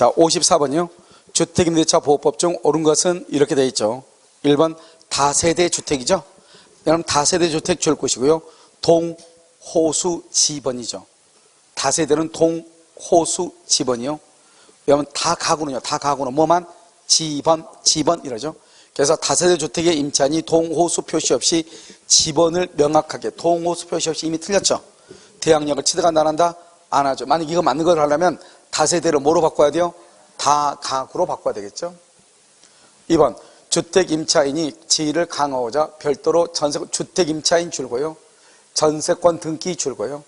자, 54번이요. 주택임대차 보호법 중 옳은 것은 이렇게 되어 있죠. 1번 다세대 주택이죠. 여러분 다세대 주택 줄 것이고요. 동호수 지번이죠. 다세대는 동호수 지번이요. 여러분 다 가구는요. 다 가구는 뭐만 지번 이러죠. 그래서 다세대 주택의 임차인이 동호수 표시 없이 지번을 명확하게 동호수 표시 없이 이미 틀렸죠. 대항력을 취득한다 안 한다? 안 하죠. 만약 이거 맞는 걸 하려면 다세대를 뭐로 바꿔야 돼요? 다가구로 바꿔야 되겠죠. 2번 주택 임차인이 지위를 강화하고자 별도로 주택 임차인 줄고요. 전세권 등기 줄고요.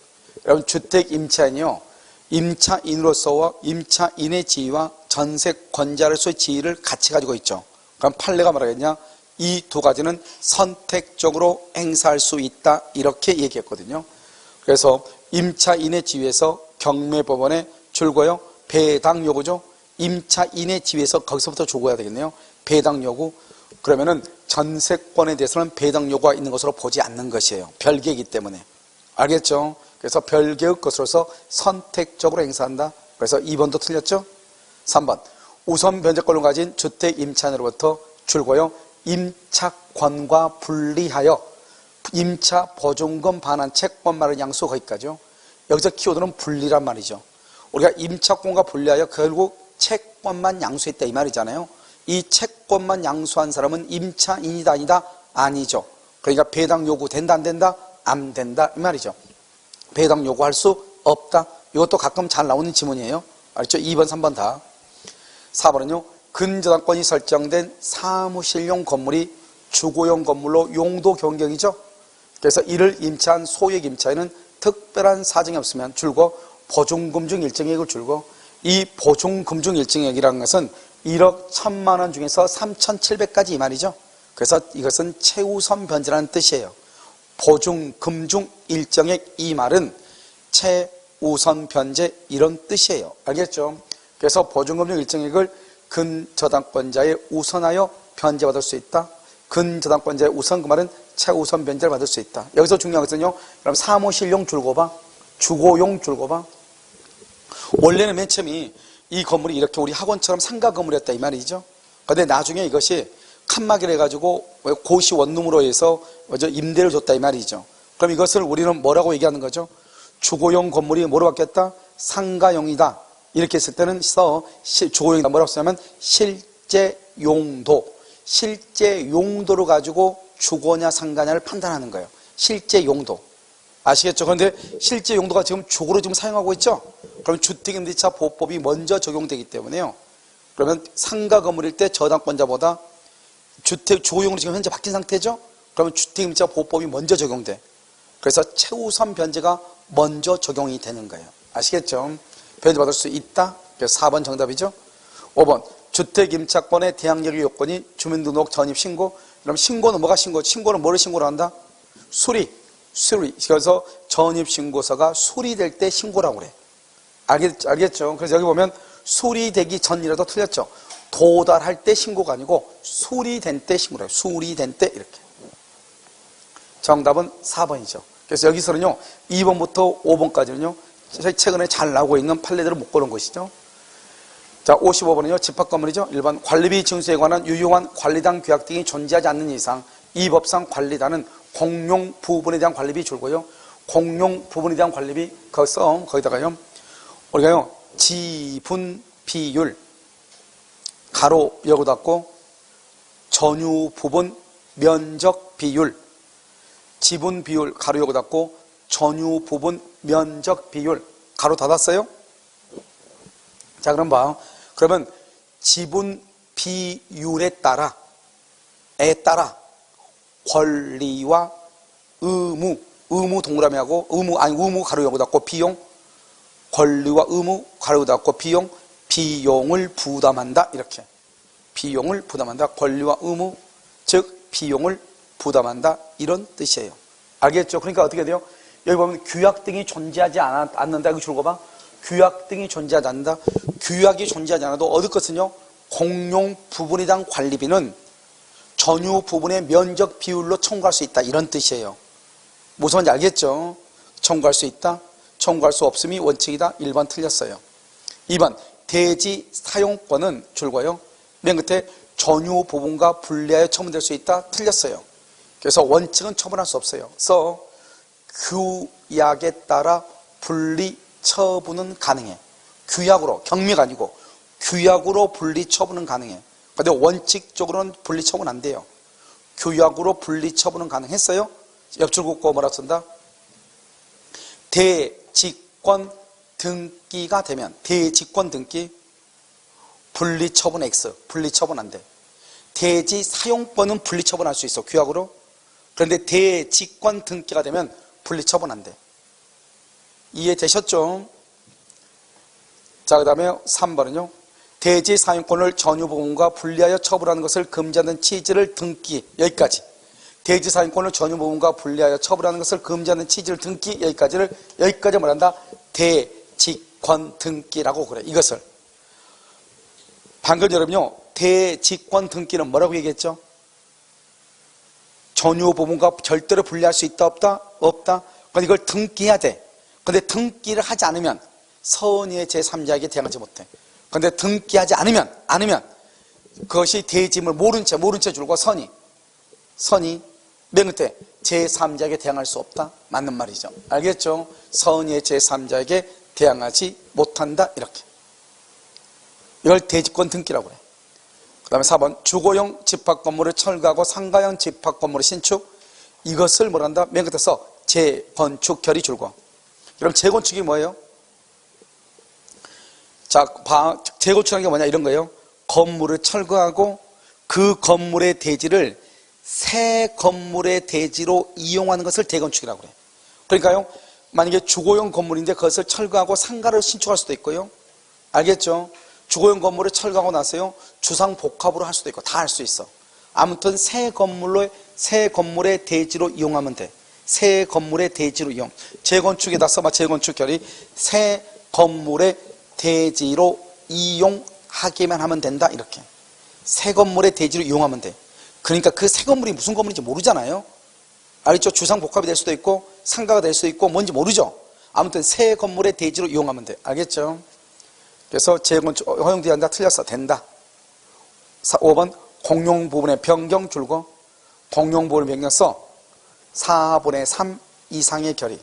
여러분 주택 임차인이요. 임차인으로서와 임차인의 지위와 전세권자로서의 지위를 같이 가지고 있죠. 그럼 판례가 뭐라겠냐? 이 두 가지는 선택적으로 행사할 수 있다 이렇게 얘기했거든요. 그래서 임차인의 지위에서 경매법원에 줄고요. 배당 요구죠. 임차인의 지위에서 거기서부터 줄고야 되겠네요. 배당 요구. 그러면은 전세권에 대해서는 배당 요구가 있는 것으로 보지 않는 것이에요. 별개이기 때문에. 알겠죠? 그래서 별개의 것으로서 선택적으로 행사한다. 그래서 2번도 틀렸죠? 3번 우선 변제권을 가진 주택 임차인으로부터 줄고요. 임차권과 분리하여 임차 보증금 반환 채권만을 양수 거기까지요. 여기서 키워드는 분리란 말이죠. 우리가 임차권과 분리하여 결국 채권만 양수했다 이 말이잖아요. 이 채권만 양수한 사람은 임차인이다 아니다? 아니죠. 그러니까 배당 요구 된다 안 된다? 안 된다 이 말이죠. 배당 요구할 수 없다. 이것도 가끔 잘 나오는 지문이에요. 알죠? 2번 3번 다. 4번은요. 근저당권이 설정된 사무실용 건물이 주거용 건물로 용도 변경이죠. 그래서 이를 임차한 소액 임차인은 특별한 사정이 없으면 줄고 보증금 중 일정액을 줄고 이 보증금 중 일정액이라는 것은 1억 1,000만 원 중에서 3,700까지 이 말이죠. 그래서 이것은 최우선 변제라는 뜻이에요. 보증금 중 일정액 이 말은 최우선 변제 이런 뜻이에요. 알겠죠? 그래서 보증금 중 일정액을 근저당권자에 우선하여 변제받을 수 있다. 근저당권자의 우선 그 말은 최우선 변제를 받을 수 있다. 여기서 중요한 것은요. 그럼 사무실용 줄고 봐. 주거용 줄고 봐. 원래는 맨 처음에 이 건물이 이렇게 우리 학원처럼 상가 건물이었다 이 말이죠. 그런데 나중에 이것이 칸막이를 해가지고 고시 원룸으로 해서 임대를 줬다 이 말이죠. 그럼 이것을 우리는 뭐라고 얘기하는 거죠? 주거용 건물이 뭐로 바뀌었다? 상가용이다. 이렇게 했을 때는 주거용이다 뭐라고 쓰냐면 실제 용도로 가지고 주거냐 상가냐를 판단하는 거예요. 실제 용도. 아시겠죠? 그런데 실제 용도가 지금 주거로 지금 사용하고 있죠? 그럼 주택임대차 보호법이 먼저 적용되기 때문에요. 그러면 상가 건물일 때 저당권자보다 주거용으로 지금 현재 바뀐 상태죠? 그러면 주택임대차 보호법이 먼저 적용돼. 그래서 최우선 변제가 먼저 적용이 되는 거예요. 아시겠죠? 변제받을 수 있다. 그래서 4번 정답이죠. 5번 주택임차권의 대항력의 요건이 주민등록 전입신고. 그럼 신고는 뭐가 신고? 신고는 뭐를 신고를 한다? 수리. 그래서 전입신고서가 수리될 때 신고라고 그래. 알겠죠? 그래서 여기 보면 수리되기 전이라도 틀렸죠. 도달할 때 신고가 아니고 수리된 때 신고라고 해요. 수리된 때 이렇게. 정답은 4번이죠. 그래서 여기서는요. 2번부터 5번까지는요. 최근에 잘 나오고 있는 판례들을 묶어놓은 것이죠. 자, 55번은요. 집합건물이죠. 1번 관리비 징수에 관한 유효한 관리단 규약 등이 존재하지 않는 이상 이 법상 관리단은 공용 부분에 대한 관리비 줄고요. 공용 부분에 대한 관리비 거기다가요. 우리가요. 지분 비율 가로 열고 닫고 전유 부분 면적 비율 지분 비율 가로 열고 닫고 전유 부분 면적 비율 가로 닫았어요? 자, 그럼 봐. 그러면 지분 비율에 따라 권리와 의무 동그라미 하고 의무 가로 열고 닫고 비용 권리와 의무 가로 열고 닫고 비용을 부담한다 이렇게. 비용을 부담한다. 권리와 의무 즉 비용을 부담한다 이런 뜻이에요. 알겠죠? 그러니까 어떻게 돼요? 여기 보면 규약 등이 존재하지 않는다. 이거 줄거 봐. 규약 등이 존재하지 않는다. 규약이 존재하지 않아도 얻을 것은요. 공용 부분에 대한 관리비는 전유 부분의 면적 비율로 청구할 수 있다. 이런 뜻이에요. 무슨 말인지 알겠죠? 청구할 수 있다. 청구할 수 없음이 원칙이다. 1번 틀렸어요. 2번 대지 사용권은 줄고요. 맨 끝에 전유 부분과 분리하여 처분될 수 있다. 틀렸어요. 그래서 원칙은 처분할 수 없어요. 그래서 규약에 따라 분리 처분은 가능해. 규약으로, 경미가 아니고 규약으로 분리 처분은 가능해. 근데 원칙적으로는 분리 처분 안 돼요. 규약으로 분리 처분은 가능했어요. 옆줄 긋고 뭐라 쓴다? 대직권 등기가 되면, 대직권 등기 분리 처분 X, 분리 처분 안 돼. 대지 사용권은 분리 처분할 수 있어, 규약으로. 그런데 대직권 등기가 되면 분리 처분 안 돼. 이해되셨죠? 자, 그 다음에 3번은요. 대지 사용권을 전유 부분과 분리하여 처분하는 것을 금지하는 취지를 등기. 여기까지. 대지 사용권을 전유 부분과 분리하여 처분하는 것을 금지하는 취지를 등기. 여기까지 말한다. 대직권 등기라고 그래. 이것을. 방금 여러분요. 대직권 등기는 뭐라고 얘기했죠? 전유 부분과 절대로 분리할 수 있다, 없다? 없다. 그러니까 이걸 등기해야 돼. 근데 등기를 하지 않으면 선의의 제3자에게 대항하지 못해. 근데 등기하지 않으면 그것이 대지임을 모른 채 줄고 선이 맨 끝에 제3자에게 대항할 수 없다. 맞는 말이죠. 알겠죠? 선의의 제3자에게 대항하지 못한다. 이렇게. 이걸 대지권 등기라고 그래. 그 다음에 4번 주거용 집합건물을 철거하고 상가형 집합건물을 신축. 이것을 뭐란다? 맨 끝에 써 재건축 결의 줄고. 그럼 재건축이 뭐예요? 자, 재건축하는 게 뭐냐? 이런 거예요. 건물을 철거하고 그 건물의 대지를 새 건물의 대지로 이용하는 것을 재건축이라고 그래요. 그러니까요, 만약에 주거용 건물인데 그것을 철거하고 상가를 신축할 수도 있고요. 알겠죠? 주거용 건물을 철거하고 나서요, 주상복합으로 할 수도 있고 다 할 수 있어. 아무튼 새 건물의 대지로 이용하면 돼. 새 건물의 대지로 이용. 재건축에다 써봐. 재건축 결의. 새 건물의 대지로 이용하기만 하면 된다. 이렇게. 새 건물의 대지로 이용하면 돼. 그러니까 그 새 건물이 무슨 건물인지 모르잖아요. 알겠죠? 주상복합이 될 수도 있고 상가가 될 수도 있고 뭔지 모르죠. 아무튼 새 건물의 대지로 이용하면 돼. 알겠죠? 그래서 재건축 허용되지 않다. 틀렸어. 된다. 5번 공용 부분의 변경 줄고 공용 부분의 변경 써 4분의 3 이상의 결의.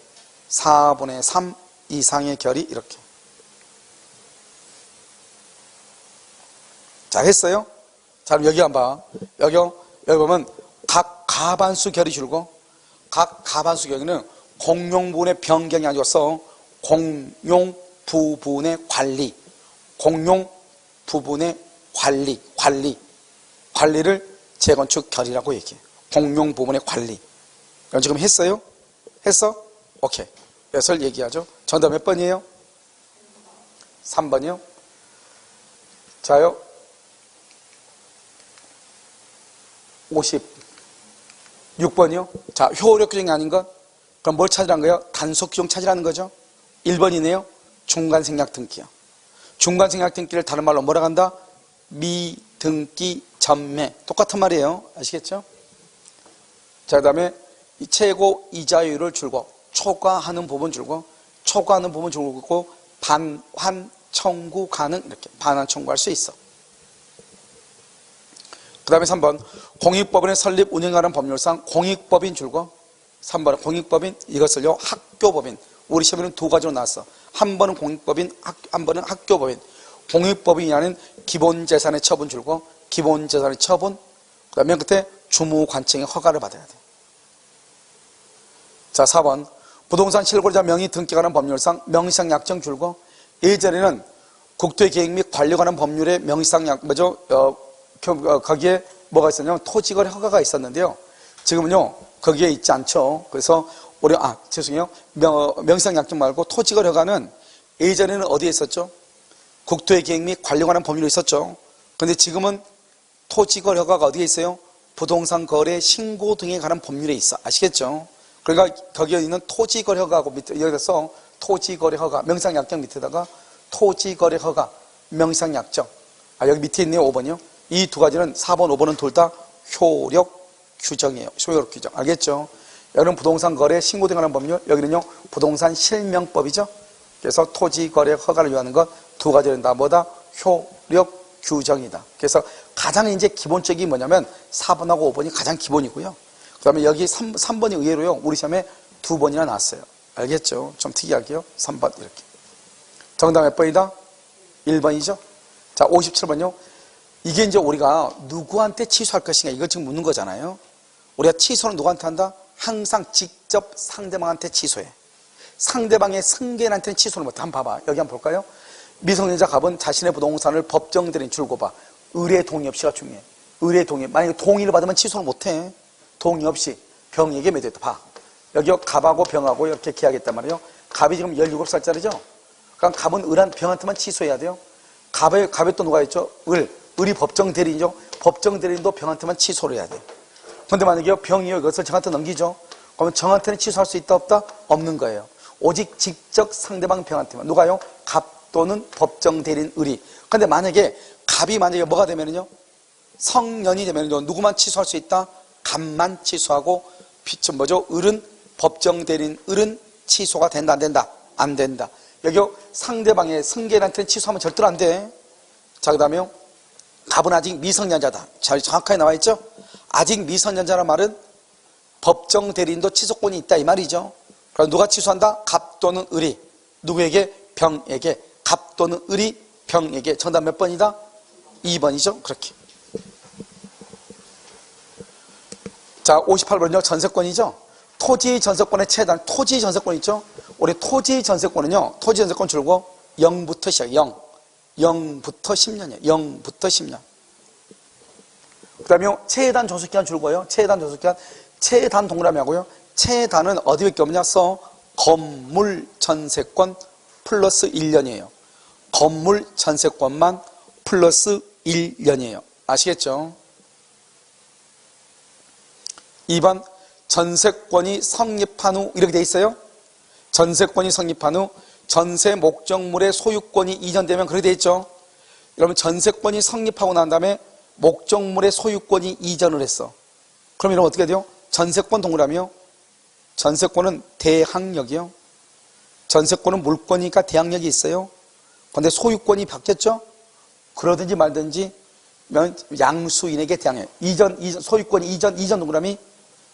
4분의 3 이상의 결의. 이렇게. 자, 했어요? 자, 그럼 여기 한번 봐. 여기 보면 각 가반수 결의 줄고 각 가반수 결의는 공용 부분의 변경이 아니고 써 공용 부분의 관리. 공용 부분의 관리를 재건축 결의라고 얘기해. 공용 부분의 관리. 그럼 지금 했어요? 했어? 오케이. 몇을 얘기하죠? 정답 몇 번이에요? 3번이요? 자요. 56번이요? 자, 효력 규정이 아닌 것? 그럼 뭘 찾으라는 거예요? 단속 규정 찾으라는 거죠? 1번이네요. 중간 생략 등기요. 중간 생략 등기를 다른 말로 뭐라고 한다? 미등기 전매. 똑같은 말이에요. 아시겠죠? 자, 그 다음에 최고 이자율을 줄고 초과하는 부분 줄고 초과하는 부분 줄고 반환 청구 가능. 이렇게 반환 청구할 수 있어. 그 다음에 3번 공익법인의 설립 운영하는 법률상 공익법인 줄고 3번 공익법인 이것을요 학교법인. 우리 시험에는 두 가지로 나왔어. 한 번은 공익법인, 한 번은 학교법인. 공익법인이라는 기본재산의 처분 줄고 기본재산의 처분. 그 다음에 끝에 주무관청의 허가를 받아야 돼. 자, 4번 부동산 실거래자 명의 등기하는 법률상 명의상 약정 줄고 예전에는 국토계획 및 관리에 관한 법률에 명의상 거기에 뭐가 있었냐면 토지거래 허가가 있었는데요. 지금은요 거기에 있지 않죠. 그래서 우리 죄송해요. 명의상 약정 말고 토지거래 허가는 예전에는 어디에 있었죠? 국토계획 및 관리에 관한 법률에 있었죠. 그런데 지금은 토지거래 허가가 어디에 있어요? 부동산 거래 신고 등에 관한 법률에 있어. 아시겠죠? 그러니까 거기에 있는 토지거래 허가하고 밑에 여기서 토지거래 허가 명의상 약정 밑에다가 토지거래 허가 명의상 약정. 여기 밑에 있네요. 5번이요. 이 두 가지는 4번, 5번은 둘 다 효력 규정이에요. 효력 규정. 알겠죠? 여기는 부동산 거래 신고 등에 관한 법률, 여기는요 부동산 실명법이죠. 그래서 토지 거래 허가를 위하는 것 두 가지를 한다. 뭐다? 효력, 규정이다. 그래서 가장 이제 기본적인 뭐냐면 4번하고 5번이 가장 기본이고요. 그 다음에 여기 3번이 의외로요. 우리 시험에 2번이나 나왔어요. 알겠죠? 좀 특이하게요. 3번 이렇게. 정답 몇 번이다? 1번이죠? 자, 57번요. 이게 이제 우리가 누구한테 취소할 것인가 이거 지금 묻는 거잖아요. 우리가 취소는 누구한테 한다? 항상 직접 상대방한테 취소해. 상대방의 승계인한테는 취소를 못해. 한번 봐봐. 여기 한번 볼까요? 미성년자 갑은 자신의 부동산을 법정 대리인 줄고 봐. 의뢰 동의 없이가 중요해. 의뢰 동의. 만약에 동의를 받으면 취소를 못해. 동의 없이 병에게 매도했다. 봐. 여기 갑하고 병하고 이렇게 계약했단 말이에요. 갑이 지금 17살짜리죠? 그럼 갑은 을한 병한테만 취소해야 돼요. 갑에 또 누가 있죠? 을이 법정 대리인이죠? 법정 대리인도 병한테만 취소를 해야 돼요. 근데 만약에 병이요, 이것을 정한테 넘기죠? 그러면 정한테는 취소할 수 있다, 없다? 없는 거예요. 오직 직접 상대방 병한테만. 누가요? 갑 또는 법정 대리인 을이. 근데 만약에 갑이 만약에 뭐가 되면은요? 성년이 되면은요, 누구만 취소할 수 있다? 갑만 취소하고, 뭐죠? 을은 법정 대리인 을은 취소가 된다, 안 된다? 안 된다. 여기요, 상대방의 승계인한테는 취소하면 절대로 안 돼. 자, 그 다음에요. 갑은 아직 미성년자다. 잘 정확하게 나와 있죠? 아직 미성년자란 말은 법정 대리인도 취소권이 있다 이 말이죠. 그럼 누가 취소한다? 갑 또는 을이. 누구에게? 병에게. 갑 또는 을이 병에게. 정답 몇 번이다? 2번이죠. 그렇게. 자, 58번은요. 전세권이죠. 토지 전세권의 최단. 토지 전세권 있죠? 우리 토지 전세권은요. 토지 전세권 줄고 0부터 시작. 0부터 10년이에요. 0부터 10년. 그 다음에 최단 존속기간 줄고요. 최단 존속기간. 최단 동그라미 하고요. 최단은 어디밖에 없냐? 건물 전세권 플러스 1년이에요. 건물 전세권만 플러스 1년이에요. 아시겠죠? 2번 전세권이 성립한 후 이렇게 돼 있어요. 전세권이 성립한 후 전세 목적물의 소유권이 이전되면 그렇게 돼 있죠. 여러분 전세권이 성립하고 난 다음에 목적물의 소유권이 이전을 했어. 그럼 이러면 어떻게 돼요? 전세권 동그라미요. 전세권은 대항력이요. 전세권은 물권이니까 대항력이 있어요. 그런데 소유권이 바뀌었죠? 그러든지 말든지 양수인에게 대항력. 소유권이 이전 동그라미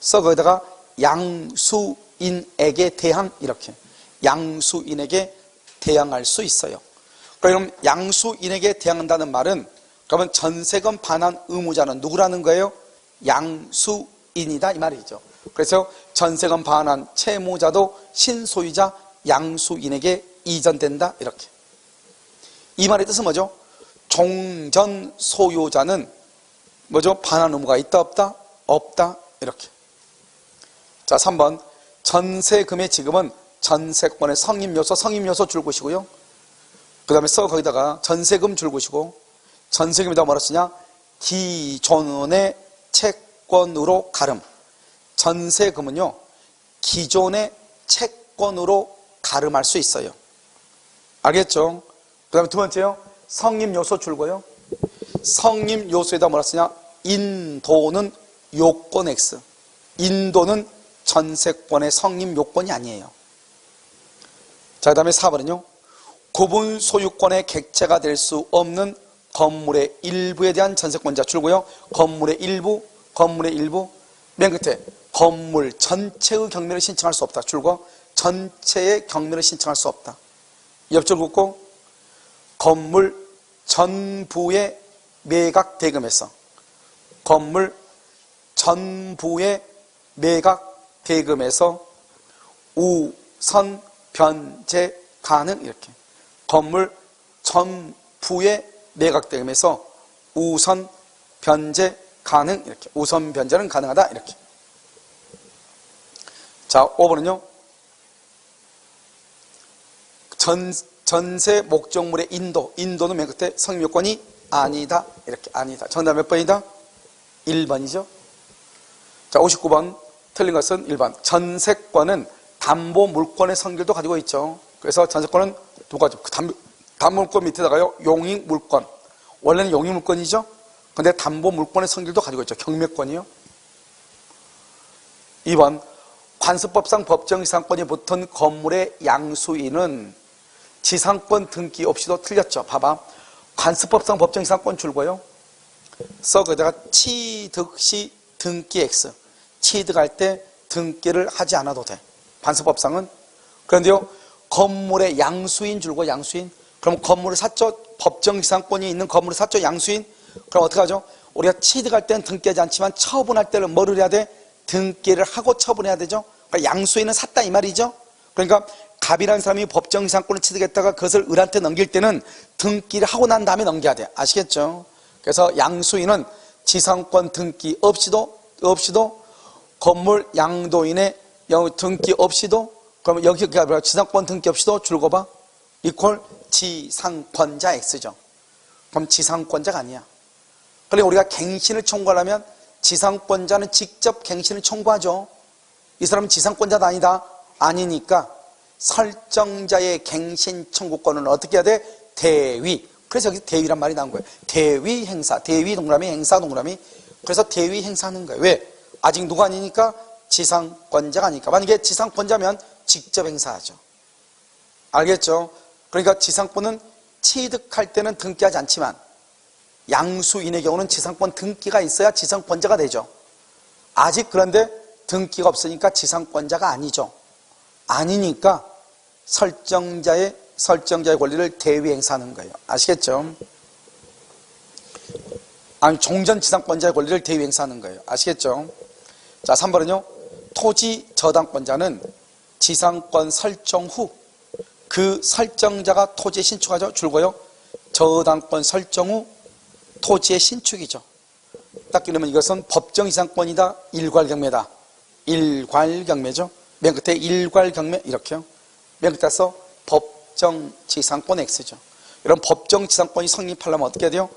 써 거기다가 양수인에게 대항 이렇게. 양수인에게 대항할 수 있어요. 그럼 양수인에게 대항한다는 말은 그러면 전세금 반환 의무자는 누구라는 거예요? 양수인이다 이 말이죠. 그래서 전세금 반환 채무자도 신소유자 양수인에게 이전된다 이렇게. 이 말의 뜻은 뭐죠? 종전 소유자는 뭐죠? 반환 의무가 있다 없다? 없다 이렇게. 자, 3번 전세금의 지급은 전세권의 성립요소 줄 것이고요. 그 다음에 거기다가 전세금 줄 것이고 전세금에다 뭐라 쓰냐? 기존의 채권으로 가름. 전세금은요 기존의 채권으로 가름할 수 있어요. 알겠죠? 그 다음에 두 번째요. 성립요소 줄고요. 성립요소에다 뭐라 쓰냐? 인도는 요건 X. 인도는 전세권의 성립요건이 아니에요. 자, 그 다음에 4번은요. 구분 소유권의 객체가 될 수 없는 건물의 일부에 대한 전세권자 줄고요. 건물의 일부 맨 끝에 건물 전체의 경매를 신청할 수 없다 줄고 전체의 경매를 신청할 수 없다. 옆줄 긋고 건물 전부의 매각 대금에서 건물 전부의 매각 대금에서 우선 변제 가능 이렇게. 건물 전부의 매각 대금에서 우선 변제 가능 이렇게. 우선 변제는 가능하다 이렇게. 자, 5번은요. 전세 목적물의 인도는 맨 끝에 성립요건이 아니다 이렇게. 아니다. 정답 몇 번이다? 1번이죠. 자, 59번 틀린 것은 1번. 전세권은 담보 물권의 성질도 가지고 있죠. 그래서 전세권은 두 가지. 담보 물권 밑에다가요. 용익 물권. 원래는 용익 물권이죠. 근데 담보 물권의 성질도 가지고 있죠. 경매권이요. 2번 관습법상 법정이상권이 붙은 건물의 양수인은 지상권 등기 없이도 틀렸죠. 봐봐. 관습법상 법정지상권 줄고요. 거기다가 취득시 등기 X. 취득할 때 등기를 하지 않아도 돼. 관습법상은. 그런데요, 건물의 양수인 줄고 양수인. 그럼 건물을 샀죠. 법정지상권이 있는 건물을 샀죠. 양수인. 그럼 어떻게 하죠? 우리가 취득할 때는 등기하지 않지만 처분할 때는 뭐를 해야 돼? 등기를 하고 처분해야 되죠. 그러니까 양수인은 샀다 이 말이죠. 그러니까 갑이라는 사람이 법정지상권을 취득했다가 그것을 을한테 넘길 때는 등기를 하고 난 다음에 넘겨야 돼. 아시겠죠? 그래서 양수인은 지상권 등기 없이도 건물 양도인의 등기 없이도, 그러면 여기 지상권 등기 없이도 줄거봐. 이퀄 지상권자 X죠. 그럼 지상권자가 아니야. 그러니까 우리가 갱신을 청구하려면 지상권자는 직접 갱신을 청구하죠. 이 사람은 지상권자도 아니다. 아니니까 설정자의 갱신 청구권은 어떻게 해야 돼? 대위. 그래서 여기 대위란 말이 나온 거예요. 대위 행사. 대위 동그라미, 행사 동그라미. 그래서 대위 행사하는 거예요. 왜? 아직 누가 아니니까? 지상권자가 아니니까. 만약에 지상권자면 직접 행사하죠. 알겠죠? 그러니까 지상권은 취득할 때는 등기하지 않지만 양수인의 경우는 지상권 등기가 있어야 지상권자가 되죠. 아직 그런데 등기가 없으니까 지상권자가 아니죠. 아니니까 설정자의 권리를 대위 행사하는 거예요. 아시겠죠? 아니, 종전 지상권자의 권리를 대위 행사하는 거예요. 아시겠죠? 자, 3번은요. 토지 저당권자는 지상권 설정 후 그 설정자가 토지에 신축하죠. 줄고요. 저당권 설정 후 토지의 신축이죠. 딱 이러면 이것은 법정지상권이다. 일괄경매다. 일괄경매죠. 맨 끝에 일괄경매 이렇게요. 맨 끝에서 법정지상권 X죠. 이런 법정지상권이 성립하려면 어떻게 해야 돼요?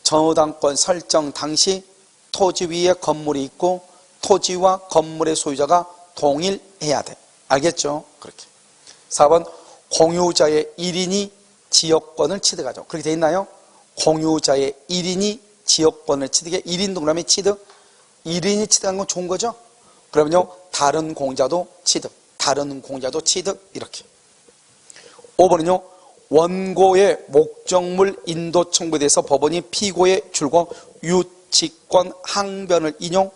저당권 설정 당시 토지 위에 건물이 있고 토지와 건물의 소유자가 동일해야 돼. 알겠죠? 그렇게. 4번 공유자의 1인이 지역권을 취득하죠. 그렇게 돼 있나요? 공유자의 1인이 지역권을 취득해. 1인 동그라미 취득. 1인이 취득한 건 좋은 거죠? 그러면요, 다른 공자도 취득. 다른 공자도 취득. 이렇게. 5번은요, 원고의 목적물 인도 청구에 대해서 법원이 피고의 줄고 유치권 항변을 인용.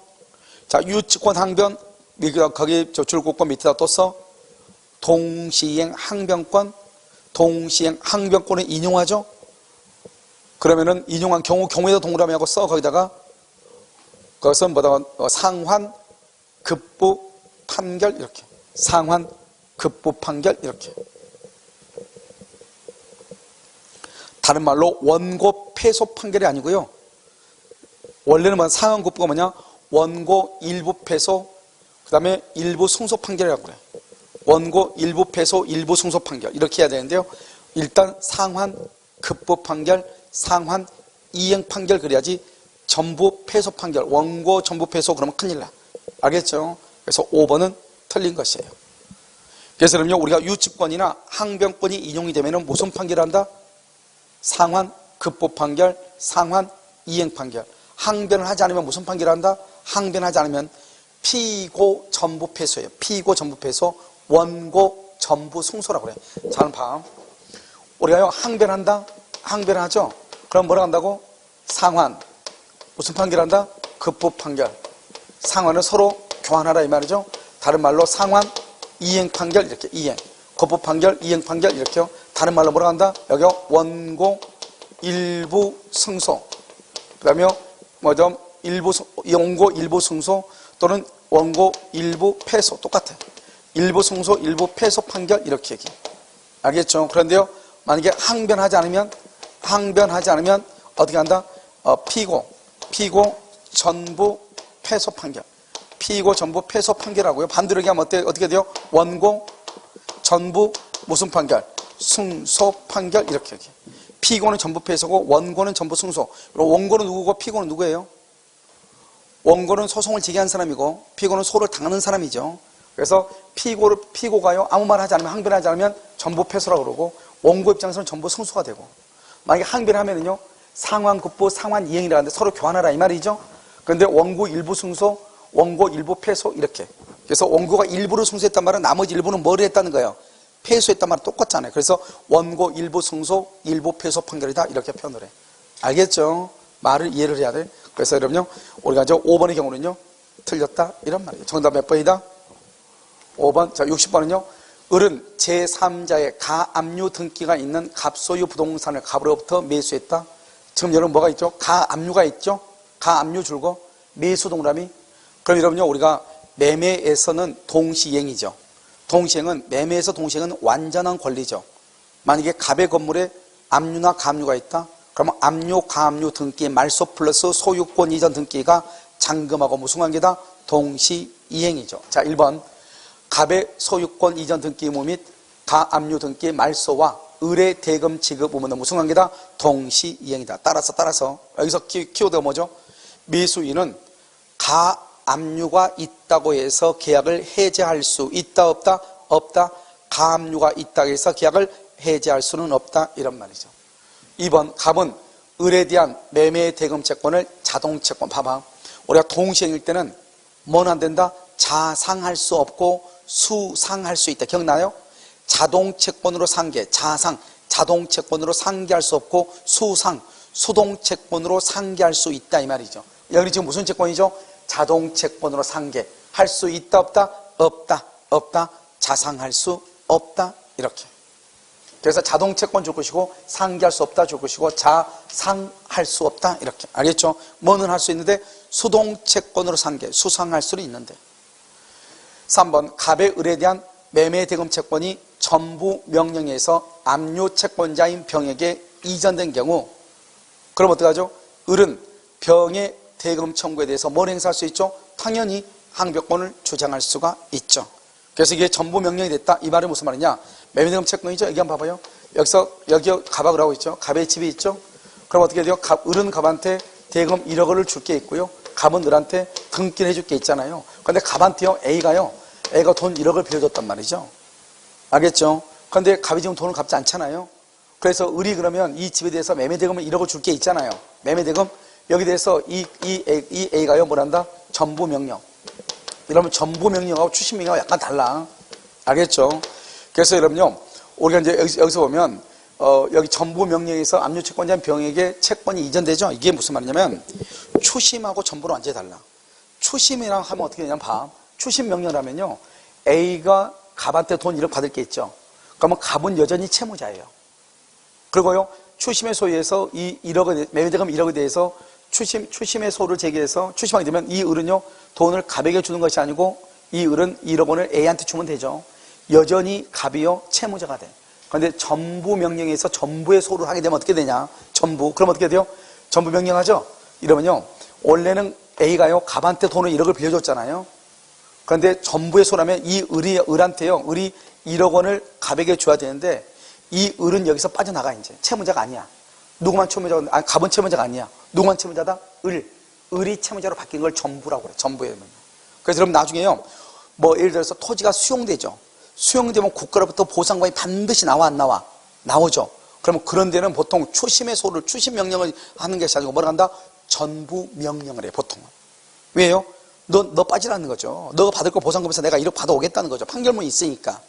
자, 유치권 항변, 거기 줄고권 밑에다 또 써. 동시행 항변권. 동시행 항변권을 인용하죠. 그러면은 인용한 경우에도 동그라미하고 써. 거기다가 그것은 뭐다? 상환, 급부, 판결 이렇게. 상환, 급부, 판결 이렇게. 다른 말로 원고 패소 판결이 아니고요. 원래는 뭐 상환, 급부가 뭐냐? 원고 일부 패소, 그 다음에 일부 승소 판결이라고 그래. 원고 일부 패소, 일부 승소 판결 이렇게 해야 되는데요. 일단 상환, 급부 판결, 상환, 이행 판결 그래야지 전부 패소 판결, 원고 전부 패소 그러면 큰일 나. 알겠죠? 그래서 5번은 틀린 것이에요. 그래서 그럼요, 우리가 유치권이나 항변권이 인용이 되면 무슨 판결을 한다? 상환, 급부 판결, 상환, 이행 판결. 항변을 하지 않으면 무슨 판결을 한다? 항변하지 않으면 피고 전부 패소예요. 피고 전부 패소, 원고 전부 승소라고 그래. 잘 봐. 우리가요, 항변한다? 항변하죠? 그럼 뭐라 한다고? 상환. 무슨 판결 한다? 급부 판결. 상환을 서로 교환하라 이 말이죠. 다른 말로 상환, 이행 판결 이렇게. 이행. 급부 판결, 이행 판결 이렇게요. 다른 말로 뭐라 한다? 여기 원고 일부 승소. 그 다음에 뭐죠? 원고 일부 승소 또는 원고 일부 패소. 똑같아. 일부 승소, 일부 패소 판결 이렇게 얘기해. 알겠죠? 그런데요, 만약에 항변하지 않으면 어떻게 한다? 피고 전부 패소 판결. 피고 전부 패소 판결하고요. 반대로 얘기하면 어떻게 돼요? 원고 전부 무슨 판결? 승소 판결 이렇게 얘기해. 피고는 전부 패소고 원고는 전부 승소. 그리고 원고는 누구고 피고는 누구예요? 원고는 소송을 제기한 사람이고 피고는 소를 당하는 사람이죠. 그래서 피고가요, 아무 말 하지 않으면, 항변하지 않으면 전부 패소라고 그러고 원고 입장에서는 전부 승소가 되고, 만약에 항변하면은요, 상환 급부, 상환 이행이라 하는데 서로 교환하라 이 말이죠. 그런데 원고 일부 승소, 원고 일부 패소 이렇게. 그래서 원고가 일부를 승소했단 말은 나머지 일부는 뭘 했다는 거예요? 패소했단 말은 똑같잖아요. 그래서 원고 일부 승소, 일부 패소 판결이다 이렇게 표현을 해. 알겠죠? 말을 이해를 해야 돼. 그래서 여러분요, 우리가 저 5번의 경우는요, 틀렸다 이런 말이에요. 정답 몇 번이다? 5번. 자, 60번은요, 을은 제3자의 가압류 등기가 있는 갑소유 부동산을 갑으로부터 매수했다. 지금 여러분 뭐가 있죠? 가압류가 있죠? 가압류 줄고 매수 동그라미. 그럼 여러분요, 우리가 매매에서는 동시행이죠. 동시행은, 매매에서 동시행은 완전한 권리죠. 만약에 갑의 건물에 압류나 가압류가 있다. 그러면 압류, 가압류 등기 말소 플러스 소유권 이전 등기가 잔금하고 무슨 관계다? 동시이행이죠. 자, 1번. 갑의 소유권 이전 등기 의무 및 가압류 등기 말소와 을의 대금 지급 의무는 무슨 관계다? 동시이행이다. 따라서 여기서 키워드가 뭐죠? 매수인은 가압류가 있다고 해서 계약을 해제할 수 있다 없다? 없다. 가압류가 있다고 해서 계약을 해제할 수는 없다 이런 말이죠. 2번. 갑은 을에 대한 매매 대금 채권을 자동채권. 봐봐, 우리가 동시행일 때는 뭐는 안 된다? 자상할 수 없고 수상할 수 있다. 기억나요? 자동채권으로 상계, 자상, 자동채권으로 상계할 수 없고 수상, 수동채권으로 상계할 수 있다 이 말이죠. 여기 지금 무슨 채권이죠? 자동채권으로 상계할 수 있다 없다? 없다. 자상할 수 없다 이렇게. 그래서 자동채권 줄 것이고 상계할 수 없다 줄 것이고 자상할 수 없다 이렇게. 알겠죠? 뭐는 할 수 있는데 수동채권으로 상계, 수상할 수는 있는데. 3번. 갑의 을에 대한 매매 대금 채권이 전부 명령에서 압류 채권자인 병에게 이전된 경우, 그럼 어떡하죠? 을은 병의 대금 청구에 대해서 뭘 행사할 수 있죠? 당연히 항변권을 주장할 수가 있죠. 그래서 이게 전부 명령이 됐다 이 말은 무슨 말이냐? 매매 대금 채권이죠. 여기 한번 봐봐요. 여기 갑하고 하고 있죠. 갑의 집이 있죠. 그럼 어떻게 돼요? 을은 갑한테 대금 1억 원을 줄 게 있고요, 갑은 을한테 등기를 해줄 게 있잖아요. 그런데 갑한테요, A가 돈 1억을 빌려줬단 말이죠. 알겠죠? 그런데 갑이 지금 돈을 갚지 않잖아요. 그래서 을이 그러면 이 집에 대해서 매매대금을 1억을 줄 게 있잖아요. 매매대금. 여기 대해서 이 A가요, 뭐란다? 전부명령. 이러면 전부명령하고 추심명령하고 약간 달라. 알겠죠? 그래서 여러분요, 우리가 이제 여기서 보면, 여기 전부명령에서 압류채권자인 병에게 채권이 이전되죠? 이게 무슨 말이냐면, 추심하고 전부는 완전히 달라. 추심이랑 하면 어떻게 되냐면, 추심 명령을 하면요, A가 갑한테 돈 1억 받을 게 있죠. 그러면 갑은 여전히 채무자예요. 그리고요, 추심의 소유에서 이 1억에, 매매대금 1억에 대해서 추심의 소를 제기해서 추심하게 되면 이 을은요, 돈을 갑에게 주는 것이 아니고 이 을은 1억 원을 A한테 주면 되죠. 여전히 갑이요, 채무자가 돼. 그런데 전부 명령에서 전부의 소를 하게 되면 어떻게 되냐? 전부. 그럼 어떻게 돼요? 전부 명령하죠? 이러면요, 원래는 A가요, 갑한테 돈을 1억을 빌려줬잖아요. 그런데 전부의 소라면 이 을한테요, 을이 1억 원을 갑에게 줘야 되는데 이 을은 여기서 빠져나가. 이제 채무자가 아니야. 누구만 채무자가, 아니 갑은 채무자가 아니야. 누구만 채무자다? 을이 채무자로 바뀐 걸 전부라고 그래. 전부예요. 그래서 여러분 나중에요, 뭐 예를 들어서 토지가 수용되죠. 수용되면 국가로부터 보상금이 반드시 나와 안 나와? 나오죠. 그러면 그런 데는 보통 추심의 소를, 추심 명령을 하는 것이 아니고 뭐라 한다? 전부 명령을 해, 보통은. 왜요? 너 빠지라는 거죠. 너가 받을 거 보상금에서 내가 1억 받아오겠다는 거죠. 판결문이 있으니까.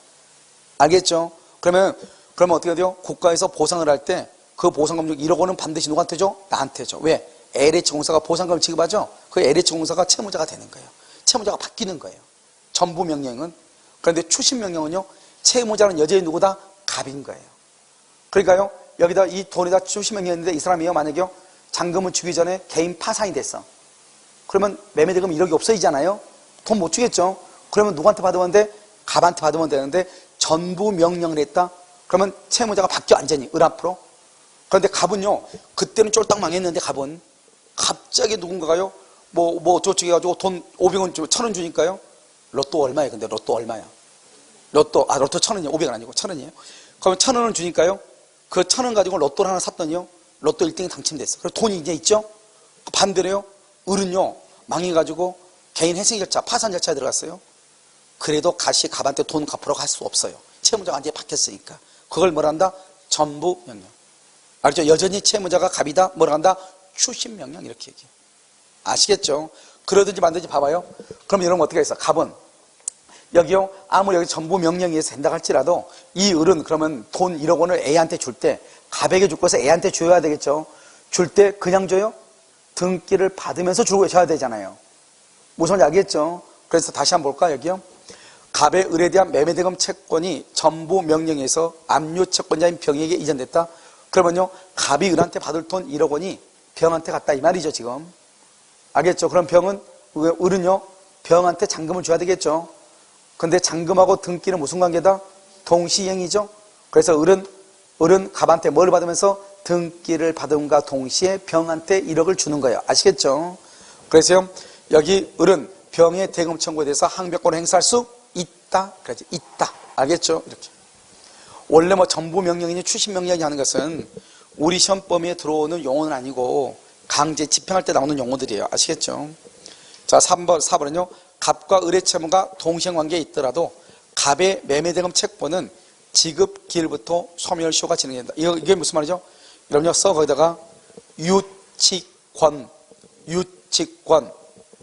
알겠죠? 그러면 어떻게 돼요? 국가에서 보상을 할 때 그 보상금 중 1억 원은 반드시 누구한테 줘? 나한테 줘. 왜? LH공사가 보상금을 지급하죠? 그 LH공사가 채무자가 되는 거예요. 채무자가 바뀌는 거예요. 전부 명령은. 그런데 추심 명령은요, 채무자는 여전히 누구다? 갑인 거예요. 그러니까요, 여기다 이 돈에다 추심 명령했는데 이 사람이요, 만약에요, 잔금을 주기 전에 개인 파산이 됐어. 그러면 매매대금 1억이 없어지잖아요. 돈 못 주겠죠. 그러면 누구한테 받으면 돼? 갑한테 받으면 되는데 전부 명령을 했다. 그러면 채무자가 바뀌어 완전히 을 앞으로. 그런데 갑은요, 그때는 쫄딱 망했는데 갑은 갑자기 누군가가요, 뭐 저쪽에 가지고 돈 500원, 1000원 주니까요. 로또 얼마예요? 근데 로또 얼마야? 로또 1000원이에요. 500원 아니고 1000원이에요. 그러면 1000원을 주니까요, 그 1000원 가지고 로또를 하나 샀더니요, 로또 1등이 당첨됐어. 그래서 돈이 이제 있죠. 반대로요, 을은요, 망해가지고 개인 회생 절차, 파산 절차에 들어갔어요. 그래도 다시 갑한테 돈 갚으러 갈 수 없어요. 채무자가 완전히 바뀌었으니까. 그걸 뭐라 한다? 전부 명령. 알죠? 여전히 채무자가 갑이다. 뭐라 한다? 추심 명령. 이렇게 얘기해요. 아시겠죠? 그러든지 만든지 봐봐요. 그럼 여러분 어떻게 했어? 갑은 여기요, 아무리 여기 전부 명령에 의해서 된다 할지라도 이 을은 그러면 돈 1억 원을 A한테 줄 때 갑에게 줄 것을 A한테 줘야 되겠죠. 줄 때 그냥 줘요? 등기를 받으면서 주고 줘야 되잖아요. 무슨 말인지 알겠죠? 그래서 다시 한번 볼까 여기요. 갑의 을에 대한 매매대금 채권이 전부 명령에서 압류 채권자인 병에게 이전됐다. 그러면요, 갑이 을한테 받을 돈 1억 원이 병한테 갔다 이 말이죠 지금. 알겠죠? 그럼 병은 을은요 병한테 잔금을 줘야 되겠죠. 근데 잔금하고 등기는 무슨 관계다? 동시행이죠. 그래서 을은 갑한테 뭘 받으면서 등기를 받음과 동시에 병한테 1억을 주는 거예요. 아시겠죠? 그래서 여기 을은 병의 대금 청구에 대해서 항변권을 행사할 수 있다. 그러지 있다. 알겠죠? 이렇게. 원래 뭐 전부 명령이니 추심 명령이 하는 것은 우리 시험 범위에 들어오는 용어는 아니고 강제 집행할 때 나오는 용어들이에요. 아시겠죠? 자, 4번은요. 갑과 을의 채무가 동시행 관계에 있더라도 갑의 매매대금 채권은 지급 기일부터 소멸시효가 진행된다. 이게 무슨 말이죠? 여러분요, 거기다가 유치권